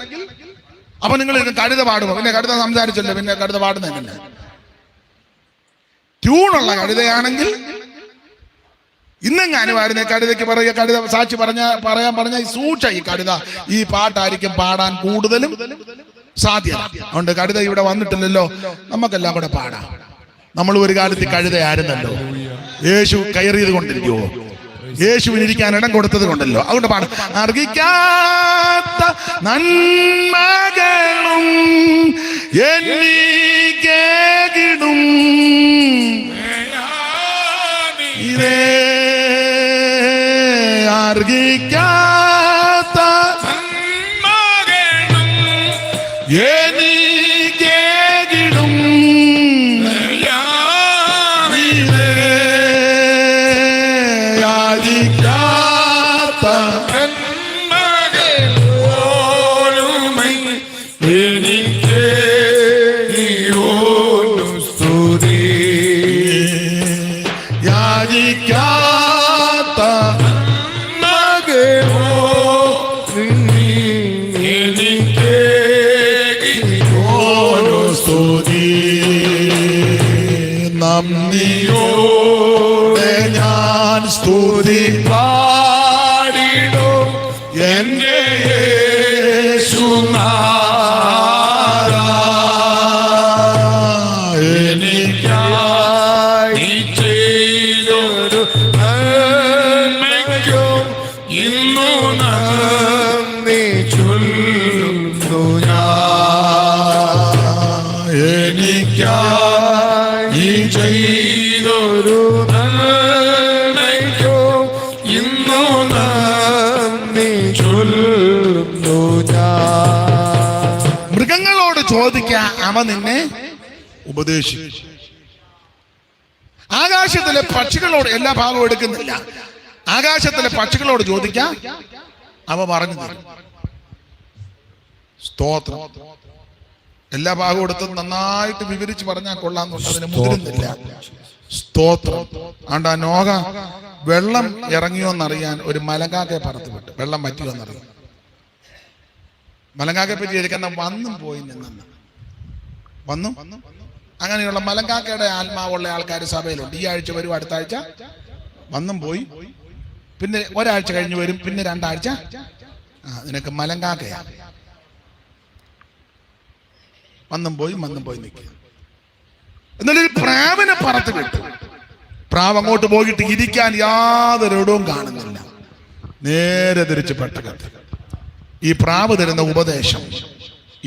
അപ്പൊ നിങ്ങൾ കഴുത പാടുമോ? പിന്നെ കഴുത സംസാരിച്ചല്ലോ, പിന്നെ കഴുത പാടുന്നതന്നെ. ട്യൂണുള്ള കഴുതയാണെങ്കിൽ ഇന്നെങ്ങാനും ആയിരുന്നേ കഴുതയ്ക്ക് പറയുക, കഴുത സാക്ഷി പറയാൻ പറഞ്ഞ സൂക്ഷ ഈ കഴുത ഈ പാട്ടായിരിക്കും പാടാൻ കൂടുതലും സാധ്യത. അതുകൊണ്ട് കഴുത ഇവിടെ വന്നിട്ടില്ലല്ലോ, നമുക്കെല്ലാം കൂടെ പാടാം. നമ്മൾ ഒരു കാലത്ത് കഴുതയായിരുന്നല്ലോ. യേശു കയറിയത് കൊണ്ടിരിക്കുവോ? യേശുവിനിരിക്കാൻ ഇടം കൊടുത്തത് കൊണ്ടല്ലോ. അതുകൊണ്ട് പാടാം. അർഹിക്കാത്ത നന്മകളും എനിക്കേകിടും ഇതേ അർഹിക്കാത്ത നന്മകളും എനിക്കേകിടും യാചിക്കാത്ത എനിക്കായി ചെയ്തൊരു നന്മയ്ക്കും ഇന്നു നന്ദി ചൊല്ലുന്നു ഞാൻ. എനിക്കായി ചെയ്തൊരു നന്മയ്ക്കും ഇന്നു നന്ദി ചൊല്ലുന്നു ഞാൻ. മൃഗങ്ങളോട് ചോദിക്കാൻ അവ നിന്നെ ഉപദേശിച്ചു. ആകാശത്തിലെ പക്ഷികളോട് എല്ലാ ഭാഗവും എടുക്കുന്നില്ല. ആകാശത്തിലെ പക്ഷികളോട് ചോദിക്കാൻ അവ പറഞ്ഞു തരും. സ്തോത്രം. എല്ലാ ഭാഗവും എടുത്ത് നന്നായിട്ട് വിവരിച്ച് പറഞ്ഞാൽ കൊള്ളാന്നുണ്ട്, അതിന് മുതിരുന്നില്ല. സ്തോത്രം. ആണ്ടാ നോഹ വെള്ളം ഇറങ്ങിയോന്നറിയാൻ ഒരു മലങ്കാക്കയെ പറത്തു വിട്ടു. വെള്ളം പറ്റിയോന്നറിയാൻ മലങ്കാക്കയെ പറ്റി ഇരിക്കുന്ന വന്നും പോയി നിന്നു വന്നു. അങ്ങനെയുള്ള മലങ്കാക്കയുടെ ആത്മാവുള്ള ആൾക്കാർ സഭയിലുണ്ട്. ഈ ആഴ്ച വരും, അടുത്ത ആഴ്ച വന്നും പോയി, പിന്നെ ഒരാഴ്ച കഴിഞ്ഞ് വരും, പിന്നെ രണ്ടാഴ്ച. നിനക്ക് മലങ്കാക്കയാ. വന്നും പോയി നിൽക്കുക. എന്നാലൊരു പ്രാവിനെ പറത്ത് വിട്ടു. പ്രാവ് അങ്ങോട്ട് പോയിട്ട് ഇരിക്കാൻ യാതൊരു ഇടവും കാണുന്നില്ല. നേരെ തിരിച്ച് പെട്ടകത്ത്. ഈ പ്രാവ് തരുന്ന ഉപദേശം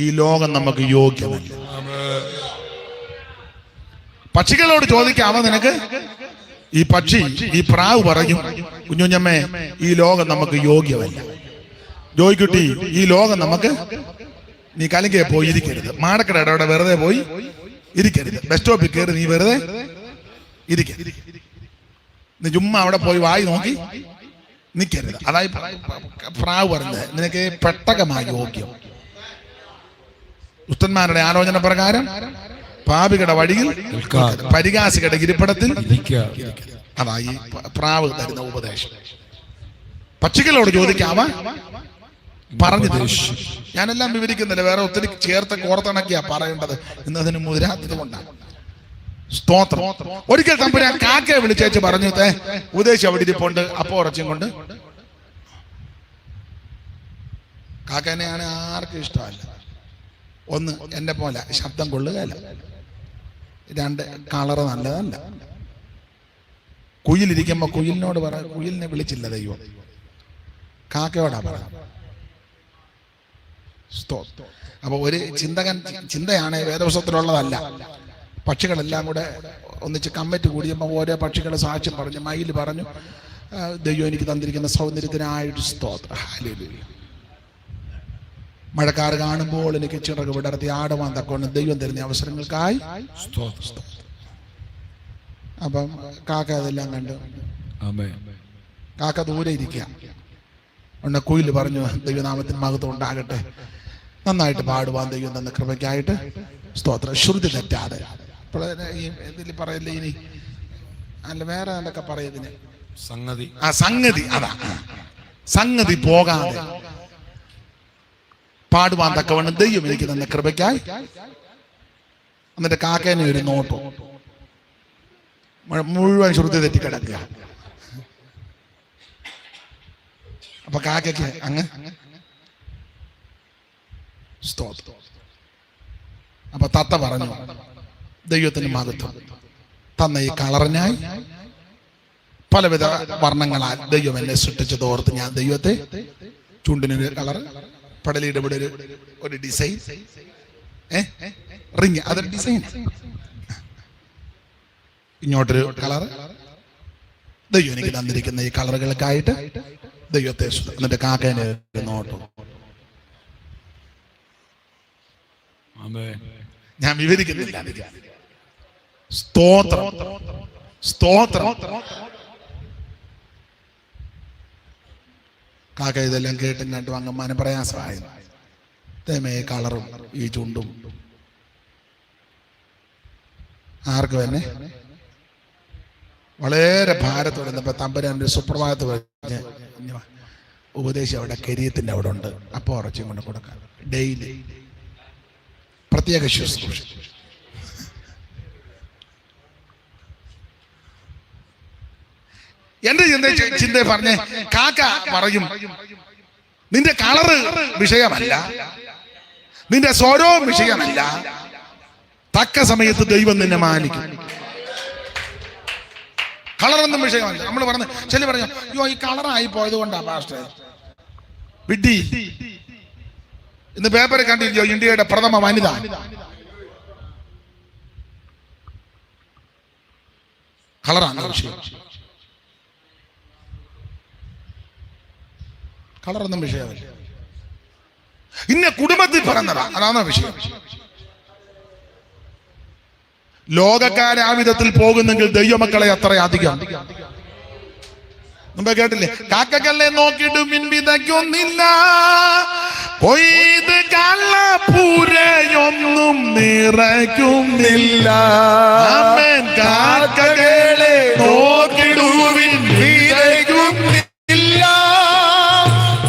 ഈ ലോകം നമുക്ക് യോഗ്യമല്ല. പക്ഷികളോട് ചോദിക്കാം, അവ നിനക്ക് ഈ പക്ഷി ഈ പ്രാവ് പറയും, കുഞ്ഞുഞ്ഞമ്മേ ഈ ലോകം നമുക്ക് യോഗ്യമല്ല. ജോയിക്കുട്ടി ഈ ലോകം നമുക്ക്, നീ കലിങ്കയെ പോയി ഇരിക്കരുത്. മാടക്കടയുടെ അവിടെ വെറുതെ പോയി ഇരിക്കരുത്. ബസ് സ്റ്റോപ്പിൽ കയറി നീ വെറുതെ ഇരിക്കരുത്. നീ ചുമ്മാ അവിടെ പോയി വായി നോക്കി നിൽക്കരുത്. അതായി പ്രാവ് പറഞ്ഞത്. നിനക്ക് പെട്ടകമായി യോഗ്യം. ഉസ്തന്മാരുടെ ആലോചന പ്രകാരം പാപികളുടെ വഴിയിൽ, പരിഹാസികളുടെ ഇരിപ്പിടത്തിൽ. അതായി പ്രാവ് തരുന്ന ഉപദേശം. പക്ഷികളോട് ചോദിക്കാമ പറഞ്ഞു തരും. ഞാനെല്ലാം വിവരിക്കുന്നില്ല, വേറെ ഒത്തിരി ചേർത്ത് കോർത്തിണക്കിയാ പറയേണ്ടത്. ഇന്നതിന് മുതിരാത്തത് കൊണ്ടാണ്. സ്തോത്രം. ഒരിക്കൽ തമ്പുരാൻ കാക്കയെ വിളിച്ചേച്ച് പറഞ്ഞു, ഉപദേശം അവിടെ ഇരിപ്പുണ്ട്, അപ്പോ ഉറച്ചും കൊണ്ട്. കാക്കനെയാണ് ആർക്കും ഇഷ്ടമല്ല. ഒന്ന്, എന്നെ പോലെ ശബ്ദം കൊള്ളുകയല്ല. രണ്ട്, കളറ് നല്ലതല്ല. കുയിലിരിക്കുമ്പോ കുയിലിനോട് പറ, കുയിലിനെ വിളിച്ചില്ല ദൈവം, കാക്കയോടാ പറ. അപ്പൊ ഒരു ചിന്തയാണ് വേദപുസ്തകത്തിലുള്ളതല്ല. പക്ഷികളെല്ലാം കൂടെ ഒന്നിച്ച് കമ്മിറ്റി കൂടിയപ്പോൾ ഓരോ പക്ഷികളെ സാക്ഷ്യം പറഞ്ഞു. മയിൽ പറഞ്ഞു, ദൈവം എനിക്ക് തന്നിരിക്കുന്ന സൗന്ദര്യത്തിനായിട്ട് സ്തോത്രം. ഹല്ലേലൂയ. മഴക്കാർ കാണുമ്പോൾ എനിക്ക് ചിറക് വിടർത്തി ആടുവാൻ തക്കോണം ദൈവം തരുന്ന അവസരങ്ങൾക്കായി സ്തോത്രം. അപ്പം കാക്ക അതെല്ലാം കണ്ടു. കാക്ക ദൂരെ ഇരിക്കുക. ഉണ്ട് കുയിൽ പറഞ്ഞു, ദൈവനാമത്തിന് മഹത്വം ഉണ്ടാകട്ടെ, നന്നായിട്ട് പാടുവാൻ ദൈവം തന്ന കൃപയ്ക്കായിട്ട് സ്തോത്രം. ശ്രുതി തെറ്റാതെ. ഈ ഇതിൽ പറയില്ലേ ഇനി, അല്ല വേറെ എന്തൊക്കെ പറയുന്നതിന് സംഗതി. അതാ സംഗതി പോകാതെ പാടുവാൻ തക്കവണ്ണം ദൈവം എനിക്ക് തന്ന കൃപയ്ക്കായി. എന്നിട്ട് കാക്കേനെ ഒരു നോട്ടു മുഴുവൻ ശ്രുതി തെറ്റി കിടക്കുക. അപ്പൊ കാക്കയ്ക്ക് അങ്ങ് സ്തോത്രം. അപ്പൊ തത്ത പറഞ്ഞു, ദൈവത്തിന് മഹത്വം തന്ന ഈ കളറിനായി പലവിധ വർണ്ണങ്ങളാൽ ദൈവം എന്നെ സൃഷ്ടിച്ചതോർത്ത് ഞാൻ ദൈവത്തെ, ചുണ്ടിനൊരു കളർ, പടലിയുടെ ഇവിടെ ഒരു ഡിസൈൻ, റിങ് അതൊരു ഡിസൈൻ, ഇങ്ങോട്ടൊരു കളർ, ദൈവം എനിക്ക് തന്നിരിക്കുന്ന ഈ കളറുകൾക്കായിട്ട് ദൈവത്തെ. എന്നിട്ട് കാക്കേനെ നോട്ടു. ഞാൻ വിവരിക്കുന്നില്ല. സ്തോത്രം, സ്തോത്രം. കാക്ക ഇതെല്ലാം കേട്ടും കണ്ടും അങ്ങ് മനപ്രയാസമായി. തേമേ കളറും ഈ ചുണ്ടും ആർക്കും തന്നെ വളരെ ഭാരത്തോടെ ഇന്നപ്പോ തമ്പുരാൻ ഒരു സുപ്രഭാതത്ത് പറഞ്ഞ്, ഉപദേശം അവിടെ കരിയത്തിന്റെ അവിടെ ഉണ്ട്, അപ്പൊ ഉറച്ചും കൊണ്ട് കൊടുക്കാം. ഡെയിലി പ്രത്യേക ശുശ്രൂഷ. എന്റെ ചിന്ത പറഞ്ഞ് കാക്ക പറയും, നിന്റെ കളറ് വിഷയമല്ല, നിന്റെ സ്വരവും വിഷയമല്ല. തക്ക സമയത്ത് ദൈവം നിന്നെ മാനിക്കും. കളറൊന്നും വിഷയമല്ല. നമ്മൾ പറഞ്ഞു ചില പറഞ്ഞു, അയ്യോ ഈ കളറായി പോയത് കൊണ്ടാ പാസ്റ്റർ വിഡ്ഢി. ഇന്ന് പേപ്പറിൽ കണ്ടില്ലയോ ഇന്ത്യയുടെ പ്രഥമ വനിത? കളറാണ് വിഷയം. കളറൊന്നും വിഷയമല്ല. ഇന്ന കുടുംബത്തിൽ പറഞ്ഞതാ, അതാണോ വിഷയം? ലോകക്കാരെ ആ വിധത്തിൽ പോകുന്നെങ്കിൽ ദൈവമക്കളെ അത്രയധികം. മുമ്പേ കേട്ടില്ലേ, കാക്കകളെ നോക്കിയിട്ട് വിതയ്ക്കുന്നില്ല, കൊയ്ത് കള്ളപ്പൂരയൊന്നും നിറയ്ക്കുന്നില്ല. കാക്കകളെ നോക്കിടുവിൻ വിതയ്ക്കുന്നില്ല,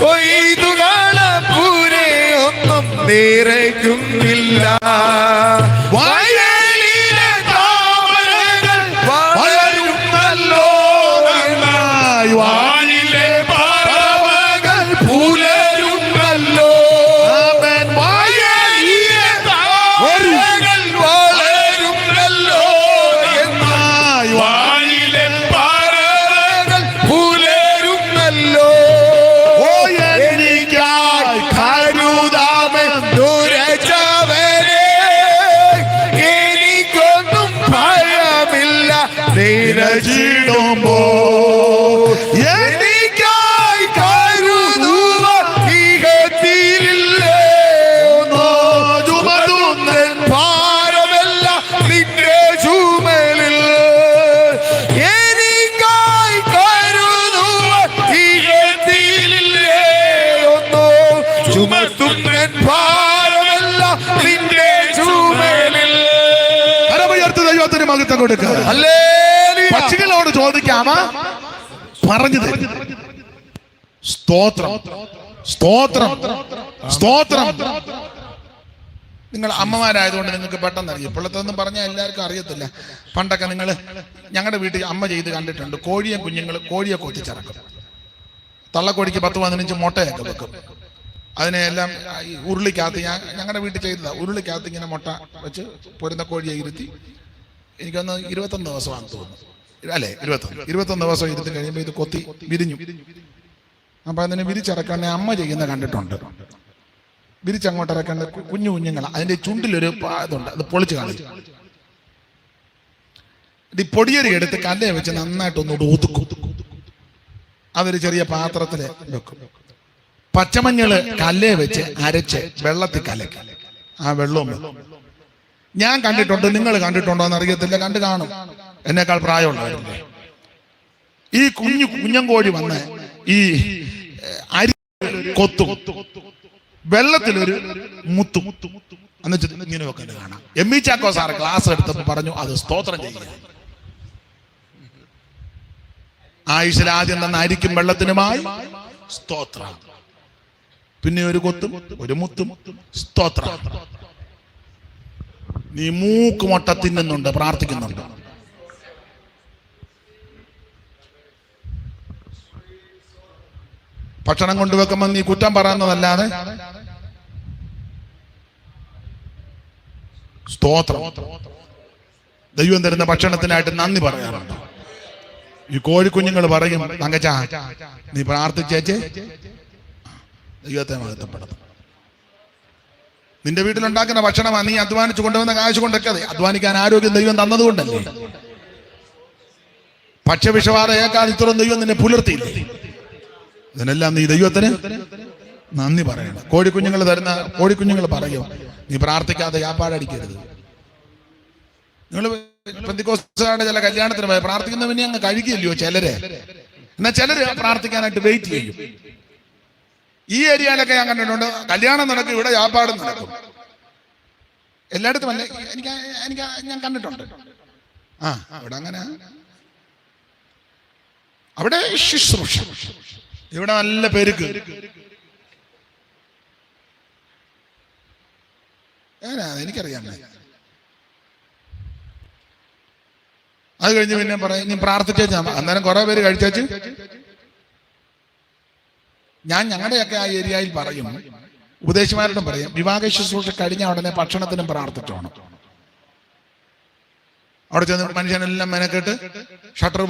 കൊയ്തു കള്ളപ്പൂരയൊന്നും നിറയ്ക്കുന്നില്ല. എനിക്കായി കരുതുക ഇഹത്തിലില്ലേ ഭാരമല്ല നിന്റെ ചുമലിൽ. എനിക്കായി കരുതുക ഇഹത്തിലില്ലേ ഒന്നോ ചുമത്തുന്ന ഭാരമല്ല നിന്റെ ചുമലിൽ. ദൈവത്തിന് മഹത്വം കൊടുക്കുക. പക്ഷികളോട് ചോദിക്കാമ പറഞ്ഞു തരും. സ്തോത്രം, സ്തോത്രം, സ്തോത്രം. നിങ്ങൾ അമ്മമാരായതുകൊണ്ട് നിങ്ങൾക്ക് പെട്ടെന്ന് അറിയും. ഇപ്പോഴത്തൊന്നും പറഞ്ഞാൽ എല്ലാവർക്കും അറിയത്തില്ല. പണ്ടൊക്കെ നിങ്ങൾ ഞങ്ങളുടെ വീട്ടിൽ അമ്മ ചെയ്ത് കണ്ടിട്ടുണ്ട്. കോഴിയെ കൊത്തിച്ചിറക്കും. തള്ളക്കോഴിക്ക് 10-15 മുട്ടയൊക്കെ വെക്കും. അതിനെല്ലാം ഉരുളിക്കകത്ത് ഞങ്ങളുടെ വീട്ടിൽ ചെയ്തതാ. ഉരുളിക്കകത്ത് ഇങ്ങനെ മുട്ട വെച്ച് പൊരുന്ന കോഴിയെ ഇരുത്തി, എനിക്കൊന്ന് 21 ദിവസമാണെന്ന് തോന്നുന്നു, അല്ലേ? 21 ദിവസം ഇരുത്തി കഴിയുമ്പോൾ ഇത് കൊത്തി വിരിഞ്ഞു. അപ്പൊ അതിനെ വിരിച്ചിറക്കാൻ അമ്മ ചെയ്യുന്ന കണ്ടിട്ടുണ്ട്. വിരിച്ചങ്ങോട്ട് ഇറക്കേണ്ട കുഞ്ഞുങ്ങളാണ്. അതിന്റെ ചുണ്ടിലൊരു ഇതുണ്ട്, അത് പൊളിച്ച് കളയും. ഈ പൊടിയരി എടുത്ത് കല്ലേ വെച്ച് നന്നായിട്ടൊന്നുകൂടെ ഒതുക്കും. അതൊരു ചെറിയ പാത്രത്തിൽ വെക്കും. പച്ചമഞ്ഞള് കല്ലേ വെച്ച് അരച്ച് വെള്ളത്തിൽ കലക്കി ആ വെള്ളവും ഞാൻ കണ്ടിട്ടുണ്ട്. നിങ്ങൾ കണ്ടിട്ടുണ്ടോ എന്ന് അറിയത്തില്ല, കണ്ടു കാണും, എന്നേക്കാൾ പ്രായമുള്ളവരില്ലേ. ഈ കുഞ്ഞങ്കോഴി വന്ന് ഈ അരി കൊത്തും, വെള്ളത്തിലൊരു മുത്തും. എന്നിട്ട് ഇങ്ങനെ വെക്കുന്നത് കാണാം. M E Chacko sir class എടുത്തപ്പോൾ പറഞ്ഞു അത് സ്തോത്രം ചെയ്യുക. ആയുഷിൽ ആദ്യം തന്ന അരിക്കും വെള്ളത്തിനുമായി സ്തോത്രം, പിന്നെ ഒരു കൊത്തും ഒരു മുത്തും സ്തോത്രം. നീ മൂക്ക് മുട്ട തിന്നുന്നുണ്ട്, പ്രാർത്ഥിക്കുന്നുണ്ട്. ഭക്ഷണം കൊണ്ടുവെക്കുമ്പോൾ നീ കുറ്റം പറയുന്നതല്ലാതെ സ്തോത്രം. ദൈവം തരുന്ന ഭക്ഷണത്തിനായിട്ട് നന്ദി പറയാറുണ്ട്. ഈ കോഴിക്കുഞ്ഞുങ്ങൾ പറയും, തങ്കച്ചാ നീ പ്രാർത്ഥിച്ചേച്ച് ദൈവത്തെ മഹത്വപ്പെടുത്തും. നിന്റെ വീട്ടിലുണ്ടാക്കുന്ന ഭക്ഷണമാണ് നീ അധ്വാനിച്ചു കൊണ്ടുവന്ന കാശ് കൊണ്ടൊക്കെ. അധ്വാനിക്കാൻ ആരോഗ്യം ദൈവം തന്നതുകൊണ്ടല്ലേ. ഭക്ഷ്യവിഷവാദ ഏക്കാൾ ഇത്രയും ദൈവം നിന്നെ പുലർത്തിയില്ലേ. ഇതിനെല്ലാം നീ ദൈവത്തിന് നന്ദി പറയണം. കോഴിക്കുഞ്ഞുങ്ങൾ പറയും, നീ പ്രാർത്ഥിക്കാതെ യാപ്പാടടിക്കരുത്. നിങ്ങൾ പെന്തിക്കോസ്തുകാരുടെ ചില കല്യാണത്തിന് പോയി പ്രാർത്ഥിക്കുന്നവനെ അങ്ങ് കഴിക്കില്ലയോ ചിലര്. എന്നാൽ ചിലര് പ്രാർത്ഥിക്കാനായിട്ട് വെയിറ്റ് ചെയ്യും. ഈ ഏരിയയിലൊക്കെ ഞാൻ കണ്ടിട്ടുണ്ട്. കല്യാണം നടക്കും, ഇവിടെ വ്യാപാരം നടക്കും. എല്ലായിടത്തും അല്ലേ, എനിക്ക് ഞാൻ കണ്ടിട്ടുണ്ട്. അവിടെ അങ്ങനെ, അവിടെ ശുശ്രൂഷ, ഇവിടെ നല്ല പെരുക്ക്. എനിക്കറിയാം. അത് കഴിഞ്ഞ് പിന്നെ പറയും, നീ പ്രാർത്ഥിച്ചേച്ചാ. അന്നേരം കുറെ പേര് കഴിച്ചേച്ച് ഞാൻ ഞങ്ങളുടെയൊക്കെ ആ ഏരിയയിൽ പറയും, ഉപദേശിമാരോടും പറയും, വിവാഹ ശുശ്രൂഷ കഴിഞ്ഞ ഉടനെ ഭക്ഷണത്തിനും പ്രാർത്ഥിച്ചോണം. അവിടെ ചെന്ന് മനുഷ്യനെല്ലാം മെനക്കെട്ട് ഷട്ടർ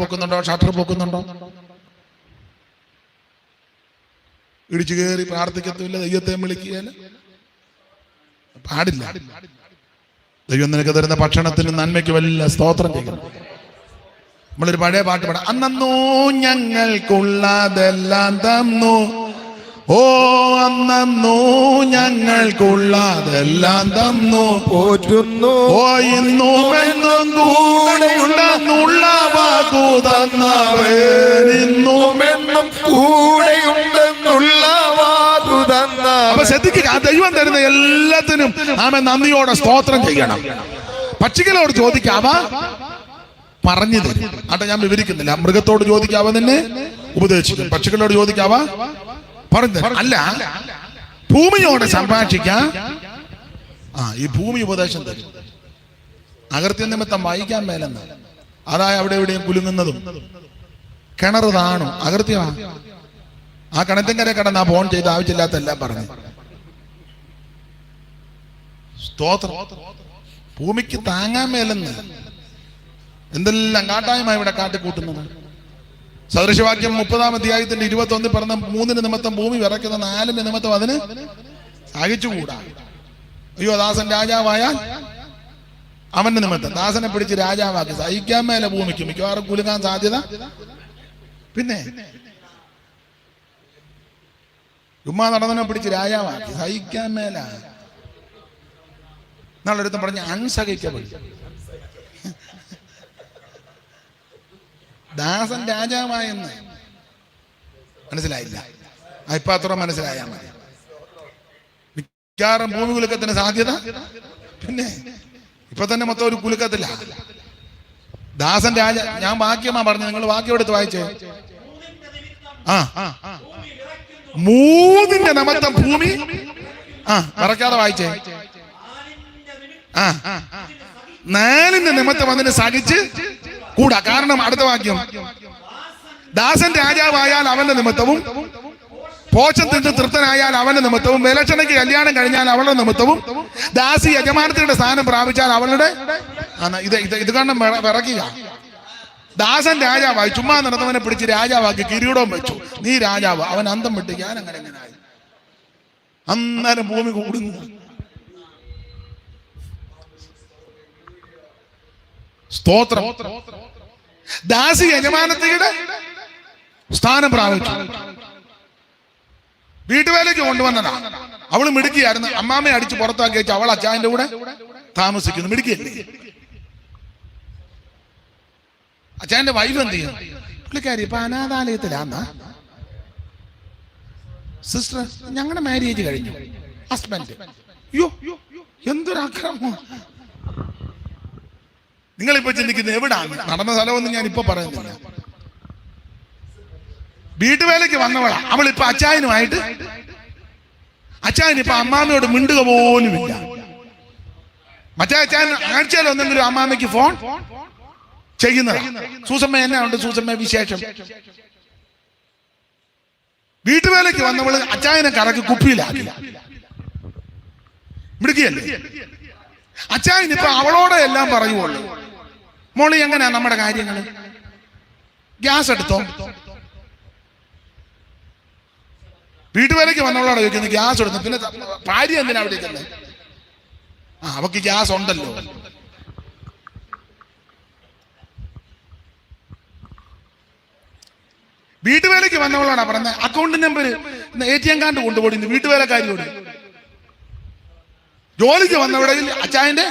പൊക്കുന്നുണ്ടോ, ഇടിച്ചു കയറി പ്രാർത്ഥിക്കത്തില്ല, ദൈവത്തെ വിളിക്കുകയല്ല, പാടില്ല. ദൈവം നിനക്ക് തരുന്ന ഭക്ഷണത്തിന് നന്മയ്ക്ക് വല്ല സ്തോത്രം ചെയ്യണം. നമ്മളൊരു പഴയ പാട്ട് പാടാം. അന്നോ ഞങ്ങൾക്കുള്ളതെല്ലാം തന്നു, ഓ അന്നോ ഞങ്ങൾക്കുള്ളതെല്ലാം തന്നു, പോറ്റുന്നു, ഓ ഇന്നും എന്നും കൂടെയുണ്ടെന്നുള്ള വാക്കു തന്നവൻ, ഇന്നും എന്നും കൂടെയുണ്ടെന്നുള്ള വാക്കു തന്ന. അപ്പൊ ശ്രദ്ധിക്കുക, ദൈവം തരുന്ന എല്ലാത്തിനും നാം നന്ദിയോടെ സ്തോത്രം ചെയ്യണം. പക്ഷികളോട് ചോദിക്കാവ പറഞ്ഞു തരും. ആട്ടെ, ഞാൻ വിവരിക്കുന്നില്ല. മൃഗത്തോട് ചോദിക്കാവ നിന്നെ ഉപദേശിക്കും, പക്ഷികളോട് ചോദിക്കാവ പറഞ്ഞു തരും. അല്ല, ഭൂമിയോട് സംഭാഷിക്കാം. ഈ ഭൂമി ഉപദേശം തരും. അകർത്യ നിമിത്തം വായിക്കാൻ മേലെന്ന്, അതായത് അവിടെ എവിടെയും കുലുങ്ങുന്നതും കിണർ താണു അകൃത്യമാണ്. ആ കിണറ്റിൻകര കിടന്ന് ആ ഫോൺ ചെയ്ത് ആവശ്യമില്ലാത്ത എല്ലാം പറഞ്ഞു. സ്തോത്രം. ഭൂമിക്ക് താങ്ങാൻ മേലെന്ന് എന്തെല്ലാം കാട്ടായ്മ ഇവിടെ കാട്ടിക്കൂട്ടുന്നത്. സദൃശവാക്യം 30-ാം അധ്യായത്തിന്റെ 21 പറഞ്ഞ 3 നിമിത്തം ഭൂമി വിറയ്ക്കുന്ന, 4 നിമിത്തം അതിന് സഹിച്ചുകൂടാ. അയ്യോ, ദാസൻ രാജാവായാൽ അവന്റെ നിമിത്തം ദാസനെ പിടിച്ച് രാജാവാക്കി. സഹിക്കാൻ മേലെ ഭൂമിക്ക് മിക്കവാറും കുലുങ്ങാൻ സാധ്യത. പിന്നെ ചുമ്മാ നടന്നതിനെ പിടിച്ച് രാജാവാക്കി, സഹിക്കാൻ മേല. നാളെടുത്തും പറഞ്ഞ അൺസഹിക്കബിൾ. ദാസൻ രാജാവായെന്ന് മനസ്സിലായില്ല. ഇപ്പൊ അത്ര മനസ്സിലായാൽ മതി. മിക്കവാറും ഭൂമി കുലുക്കത്തിന് സാധ്യത. പിന്നെ ഇപ്പൊ തന്നെ മൊത്തം ഒരു കുലുക്കത്തില്ല. ദാസൻ രാജ. ഞാൻ വാക്യമാ പറഞ്ഞു, നിങ്ങൾ വാക്യം എടുത്ത് വായിച്ചേ. 3 നിമിത്തം ഭൂമി വിറയ്ക്കാതെ വായിച്ചേ. 4 നിമിത്തം അതിന് സഹിച്ച് കൂടാ. കാരണം അടുത്ത വാക്യം, ദാസൻ രാജാവായാൽ അവന്റെ നിമിത്തവും, പോച്ചൻ തിന്ന് തൃപ്തനായാൽ അവന്റെ നിമിത്തവും, വിലക്ഷണയ്ക്ക് കല്യാണം കഴിഞ്ഞാൽ അവളുടെ നിമിത്തവും, ദാസി യജമാനത്തിയുടെ സ്ഥാനം പ്രാപിച്ചാൽ അവളുടെ. ഇത് കാരണം വിറക്കുക. ദാസൻ രാജാവായി, ചുമ്മാ നടന്നവനെ പിടിച്ച് രാജാവാക്കി കിരീടവും വെച്ചു. നീ രാജാവ്. അവൻ അന്തം വിട്ട് ഞാൻ എങ്ങനെയായി. അന്നേരം ഭൂമി കൂടുന്നു. സ്തോത്രം. ദാസി യജമാനത്തിയുടെ സ്ഥാനം പ്രാപിച്ചു. വീട്ടുവേലയ്ക്ക് കൊണ്ടുവന്നതാ. അവള് മിടുക്കിയായിരുന്നു. അമ്മാമ്മയെ അടിച്ച് പുറത്താക്കി വെച്ച് അവൾ അച്ചായന്റെ കൂടെ താമസിക്കുന്നു. മിടുക്കിയല്ലേ? അച്ചായന്റെ വൈഫ് എന്ത് ചെയ്യും? പുള്ളിക്കാരി ഇപ്പൊ അനാഥാലയത്തിലാന്നാ. സിസ്റ്റർ, ഞങ്ങളുടെ മാരേജ് കഴിഞ്ഞു. ഹസ്ബൻഡ്, അയ്യോ എന്തൊരു അക്രമം. നിങ്ങളിപ്പോ ചിന്തിക്കുന്നത് എവിടാണ് നടന്ന സ്ഥലമൊന്നും ഞാൻ ഇപ്പൊ പറയുന്നില്ല. വീട്ടുവേലയ്ക്ക് വന്നവളാ അവളിപ്പോ അച്ചായനുമായിട്ട്. അച്ചായൻ ഇപ്പൊ അമ്മാമ്മയോട് മിണ്ടുക പോലുമില്ല. മറ്റേ അച്ചായൻ ആഴ്ചയിലൊന്നെങ്കിലും അമ്മാമ്മയ്ക്ക് ഫോൺ ചെയ്യുന്നതാ. സൂസമ്മ എന്നാ ഉണ്ട്, സൂസമ്മ വിശേഷം. വീട്ടുവേലയ്ക്ക് വന്നവള് അച്ചായനെ കറക്കി കുപ്പിയിലാക്കി. മിടുക്കിയല്ലേ? അച്ചായൻ ഇപ്പൊ അവളോടെ എല്ലാം പറയുള്ളൂ. മോളി എങ്ങനെയാ നമ്മുടെ കാര്യങ്ങൾ? ഗ്യാസ് എടുത്തോ. വീട്ടുവേലയ്ക്ക് വന്നവളോടെ ചോദിക്കുന്നത് ഗ്യാസ് എടുത്തു. പിന്നെ ഭാര്യ എന്തിനാ അവിടെ ഇരിക്കുന്നത്? അവക്ക് ഗ്യാസ് ഉണ്ടല്ലോ. വീട്ടുവേലയ്ക്ക് വന്നവളോടാ പറഞ്ഞ അക്കൗണ്ട് നമ്പർ ATM കാർഡ് കൊണ്ടുപോയി വീട്ടുവേലക്കാരിയോട്. ജോലിക്ക് വന്നവിടെ അച്ചായന്റെ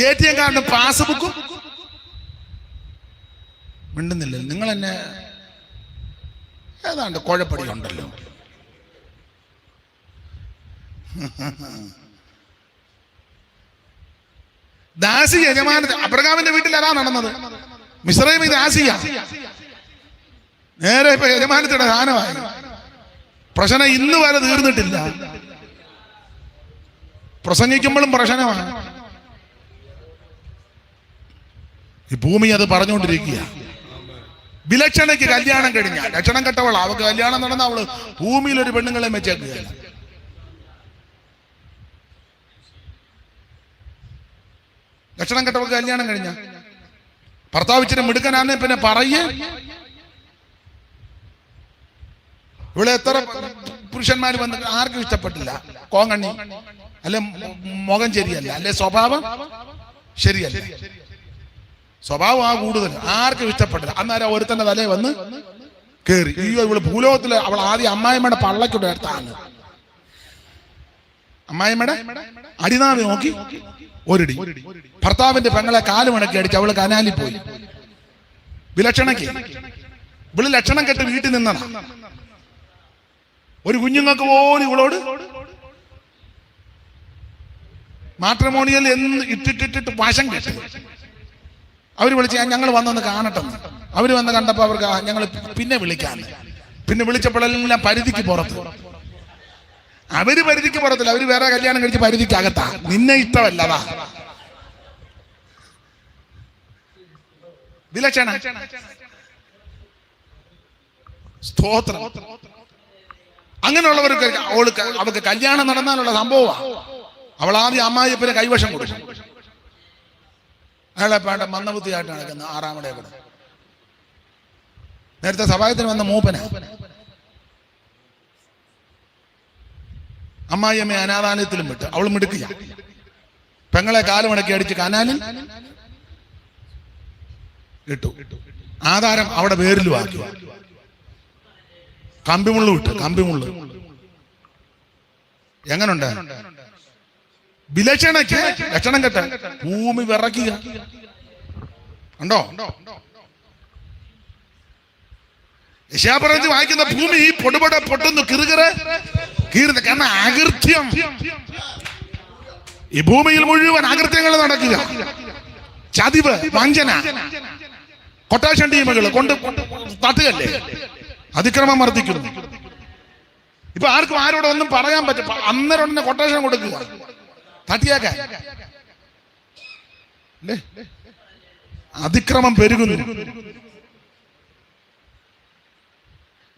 ATM കാർഡും പാസ്ബുക്കും മിണ്ടുന്നില്ല. നിങ്ങൾ എന്നെ ഏതാണ്ട് കുഴപ്പടി ഉണ്ടല്ലോ. ദാസി യജമാനത്തെ അബ്രഹാമിന്റെ വീട്ടിൽ അതാ നടന്നത്. മിസ്രൈം ദാസിയ നേരെ ഇപ്പൊ യജമാനത്തിയുടെ സ്ഥാനമായി. പ്രശ്നം ഇന്ന് വരെ തീർന്നിട്ടില്ല. പ്രസംഗിക്കുമ്പോഴും പ്രശ്നമാണ്. ഈ ഭൂമി അത് പറഞ്ഞുകൊണ്ടിരിക്കുക. വിലക്ഷണയ്ക്ക് കല്യാണം കഴിഞ്ഞ ലക്ഷണം കെട്ടവള, അവൾക്ക് കല്യാണം നടന്ന അവള് ഭൂമിയിൽ ഒരു പെണ്ണുങ്ങളെ വെച്ചേക്കുകയല്ല. ലക്ഷണം കെട്ടവൾക്ക് കല്യാണം കഴിഞ്ഞ ഭർത്താവ് ഇച്ചിരി മിടുക്കനാന്നെ പിന്നെ പറയേ. ഇവിടെ എത്ര പുരുഷന്മാർ വന്ന് ആർക്കും ഇഷ്ടപ്പെട്ടില്ല. കോങ്ങണ്ണി അല്ലെ, മുഖം ശരിയല്ല, അല്ലെ സ്വഭാവം ശരിയല്ല, സ്വഭാവം ആ കൂടുതൽ ആർക്കും ഇഷ്ടപ്പെട്ടില്ല. അന്നേരം ഒരുത്തന്റെ തലേ വന്ന് കേറി. ഇവള് ഭൂലോകത്തില് അവൾ ആദ്യം അമ്മായിമ്മയുടെ പള്ളയ്ക്കൂടെ അടുത്താണ്. അമ്മായിമ്മയുടെ അടിനാവി നോക്കി ഒരിടി. ഭർത്താവിന്റെ പെങ്ങളെ കാലുമണക്കി അടിച്ച് അവള് കനാലിൽ പോയി. വിലക്ഷണയ്ക്ക് ഇവള് ലക്ഷണം കെട്ട് വീട്ടിൽ നിന്നാണ്. ഒരു കുഞ്ഞുങ്ങൾക്ക് പോലും ഇവളോട് മാട്രിമോണിയൽ എന്ന് ഇട്ടിട്ടിട്ട് വശം കെട്ടി. അവര് വിളിച്ച് ഞങ്ങൾ വന്നൊന്ന് കാണട്ടെ. അവര് വന്ന് കണ്ടപ്പോ അവർക്ക് ഞങ്ങൾ പിന്നെ വിളിക്കാന്ന്. പിന്നെ വിളിച്ചപ്പോഴെല്ലാം പരിധിക്ക് പുറത്ത്. അവര് പരിധിക്ക് പുറത്തില്ല, അവര് വേറെ കല്യാണം കഴിച്ച് പരിധിക്ക് അകത്താ. നിന്നെ ഇഷ്ടമല്ലതാ വിലക്ഷണ. സ്തോത്രം. അങ്ങനെയുള്ളവർക്ക് അവർക്ക് കല്യാണം നടന്നാലുള്ള സംഭവമാണ്. അവൾ ആദ്യം അമ്മായിയപ്പനെ കൈവശം കൊടുക്കും. അയാളെ വേണ്ട മന്ദബുദ്ധിയായിട്ട് നടക്കുന്ന ആറാമടെ കൂടെ. നേരത്തെ സഭായത്തിന് വന്ന മൂപ്പന അമ്മായിയമ്മയെ അനാഥാലയത്തിലും വിട്ട്. അവൾ മിടുക്കിയ പെങ്ങളെ കാലുമടക്കി അടിച്ച് കനാലിൽ ഇട്ടു. ആധാരം അവിടെ വേരിലും ആക്കി. കമ്പിമുള്ളു വിട്ട്. കമ്പിമുള്ളു എങ്ങനുണ്ട്? വിലക്ഷണയ്ക്ക് ലക്ഷണം കെട്ട ഭൂമി വിറക്കുക ഉണ്ടോ? യശയാപ്രവചനം വായിക്കുന്ന ഭൂമി പൊടുപട പൊട്ടുന്നു, കീറുന്ന. കാരണം അകൃത്യം. ഈ ഭൂമിയിൽ മുഴുവൻ അകൃത്യങ്ങൾ നടക്കുക. ചതിവ്, വഞ്ചന, കൊട്ടേഷൻ ടീമുകൾ കൊണ്ട് തട്ടുകല്ലേ, അതിക്രമം വർദ്ധിക്കുന്നു. ഇപ്പൊ ആർക്കും ആരോടൊന്നും പറയാൻ പറ്റും. അന്നേരം ഉടനെ കൊട്ടേഷൻ കൊടുക്കുക, തട്ടിയാക്കാൻ. അതിക്രമം പെരുകുന്നു.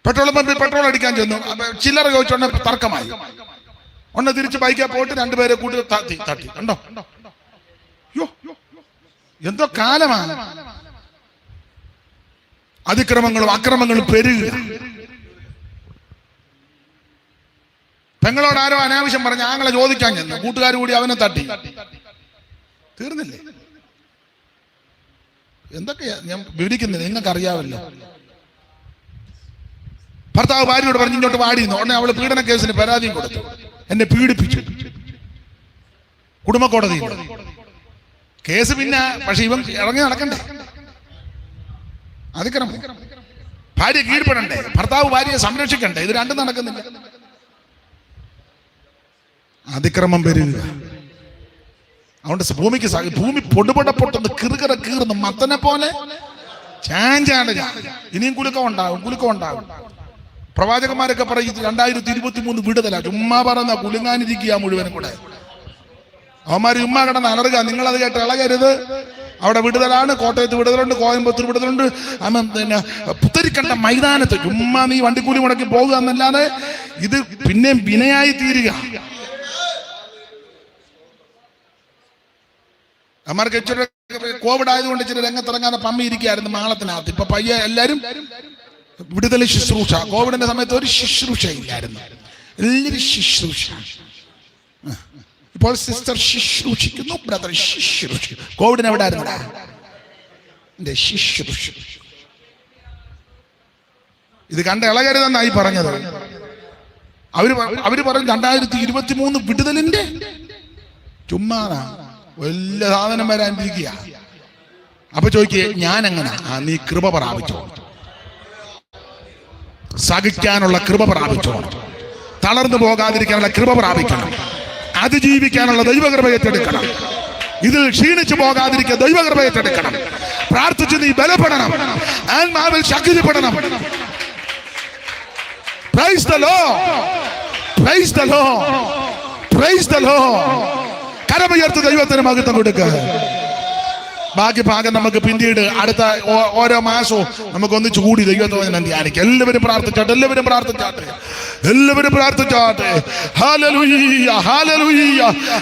പെട്രോൾ പമ്പിൽ പെട്രോൾ അടിക്കാൻ ചെന്നു. ചില്ലറ ചോദിച്ചോണ്ട് തർക്കമായി. ഒന്ന് തിരിച്ച് ബൈക്കിൽ പോയിട്ട് രണ്ടുപേരെ കൂട്ടി തട്ടി. കണ്ടോ? എന്തോ കാലമാണ്. അതിക്രമങ്ങളും അക്രമങ്ങളും പെരുകുക. പെങ്ങളോട് ആരോ അനാവശ്യം പറഞ്ഞ ആങ്ങളെ ചോദിക്കാൻ ചെന്നു. കൂട്ടുകാർ കൂടി അവനെ തട്ടി. തീർന്നില്ലേ? എന്തൊക്കെയാ ഞാൻ വിവരിക്കുന്നത്, നിങ്ങൾക്ക് അറിയാമല്ലോ. ഭർത്താവ് ഭാര്യയോട് പറഞ്ഞു ഇങ്ങോട്ട് വാടിയെന്നു. ഉടനെ അവള് പീഡന കേസിന് പരാതിയും കൊടുത്തു. എന്നെ പീഡിപ്പിച്ചു. കുടുംബ കോടതി കേസ്. പിന്നെ പക്ഷെ ഇവൻ ഇറങ്ങി നടക്കണ്ടേ? അതിക്രമം. ഭാര്യ കീഴ്പ്പെടണ്ടേ? ഭർത്താവ് ഭാര്യയെ സംരക്ഷിക്കണ്ടേ? ഇത് രണ്ടും നടക്കുന്നില്ല. അതിക്രമം പെരുകുക. അതുകൊണ്ട് ഭൂമി പൊടുപൊട പൊട്ടുന്നു, കീറുന്നു. മത്തനെ പോലെ ചാഞ്ചാണ്. ഇനിയും കുലുക്കം ഉണ്ടാകും. പ്രവാചകന്മാരൊക്കെ പറയും 2023 വിടുതല. ചുമ്മാ പറഞ്ഞ കുലുങ്ങാനിരിക്കുക മുഴുവനും കൂടെ. അവന്മാർ ചുമ്മാ കിടന്ന് അലറുക. നിങ്ങളത് കേട്ട് ഇളകരുത്. അവിടെ വിടുതലാണ്. കോട്ടയത്ത് വിടുതലുണ്ട്, കോയമ്പത്തൂർ വിടുതലുണ്ട്, പിന്നെ പുത്തരിക്കണ്ട മൈതാനത്ത്. ചുമ്മാ നീ വണ്ടിക്കൂലി മുടക്കി പോകുക എന്നല്ലാതെ ഇത് പിന്നെ വിനയായി തീരുക. അമ്മമാർക്ക് ഇച്ചിരി കോവിഡ് ആയതുകൊണ്ട് ഇച്ചിരി രംഗത്തിറങ്ങാതെ പമ്മി ഇരിക്കുകയായിരുന്നു മാളത്തിനകത്ത്. ഇപ്പൊ പയ്യെ എല്ലാവരും വിടുതൽ ശുശ്രൂഷ. കോവിഡിന്റെ സമയത്ത് ഒരു ശുശ്രൂഷ ഇല്ലായിരുന്നു, എല്ലാവരും ശുശ്രൂഷ. ഇപ്പോൾ സിസ്റ്റർ ശുശ്രൂഷിക്കുന്നു, ബ്രദർ ശുശ്രൂഷിക്കുന്നു. കോവിഡിന് എവിടെ ആയിരുന്നു ശുശ്രൂഷ? ഇത് കണ്ട ഇളകരുതെന്നായി പറഞ്ഞത്. അവര് പറഞ്ഞു 2023 വിടുതലിന്റെ ചുമ്മാതാ, വലിയ സാധനം വരാനിരിക്കുക. അപ്പൊ ചോദിക്കേ, ഞാൻ എങ്ങനെ? നീ കൃപ പ്രാപിച്ചോ, സഹിക്കാനുള്ള കൃപ പ്രാപിച്ചോ, തളർന്നു പോകാതിരിക്കാനുള്ള കൃപ പ്രാപിക്കണം, അതിജീവിക്കാനുള്ള ദൈവകൃപ ഏറ്റെടുക്കണം, ഇതിൽ ക്ഷീണിച്ചു പോകാതിരിക്കാൻ ദൈവകൃപ ഏറ്റെടുക്കണം, പ്രാർത്ഥിച്ച് നീ ബലപ്പെടണം, ആത്മാവിൽ ശക്തിപ്പെടണം. Praise the Lord, praise the Lord, praise the Lord. കരമുയർത്ത് ദൈവത്തിന് മഹത്വം കൊടുക്കുക. ബാക്കി ഭാഗം നമുക്ക് പിന്നീട് അടുത്ത ഓരോ മാസവും നമുക്ക് ഒന്നിച്ചു കൂടി ദൈവത്തോടെ ധ്യാനിക്കാം. എല്ലാവരും പ്രാർത്ഥിച്ചാട്ടെ, എല്ലാവരും പ്രാർത്ഥിച്ചാട്ടെ, എല്ലാവരും പ്രാർത്ഥിച്ചാട്ടെ. Hallelujah, hallelujah.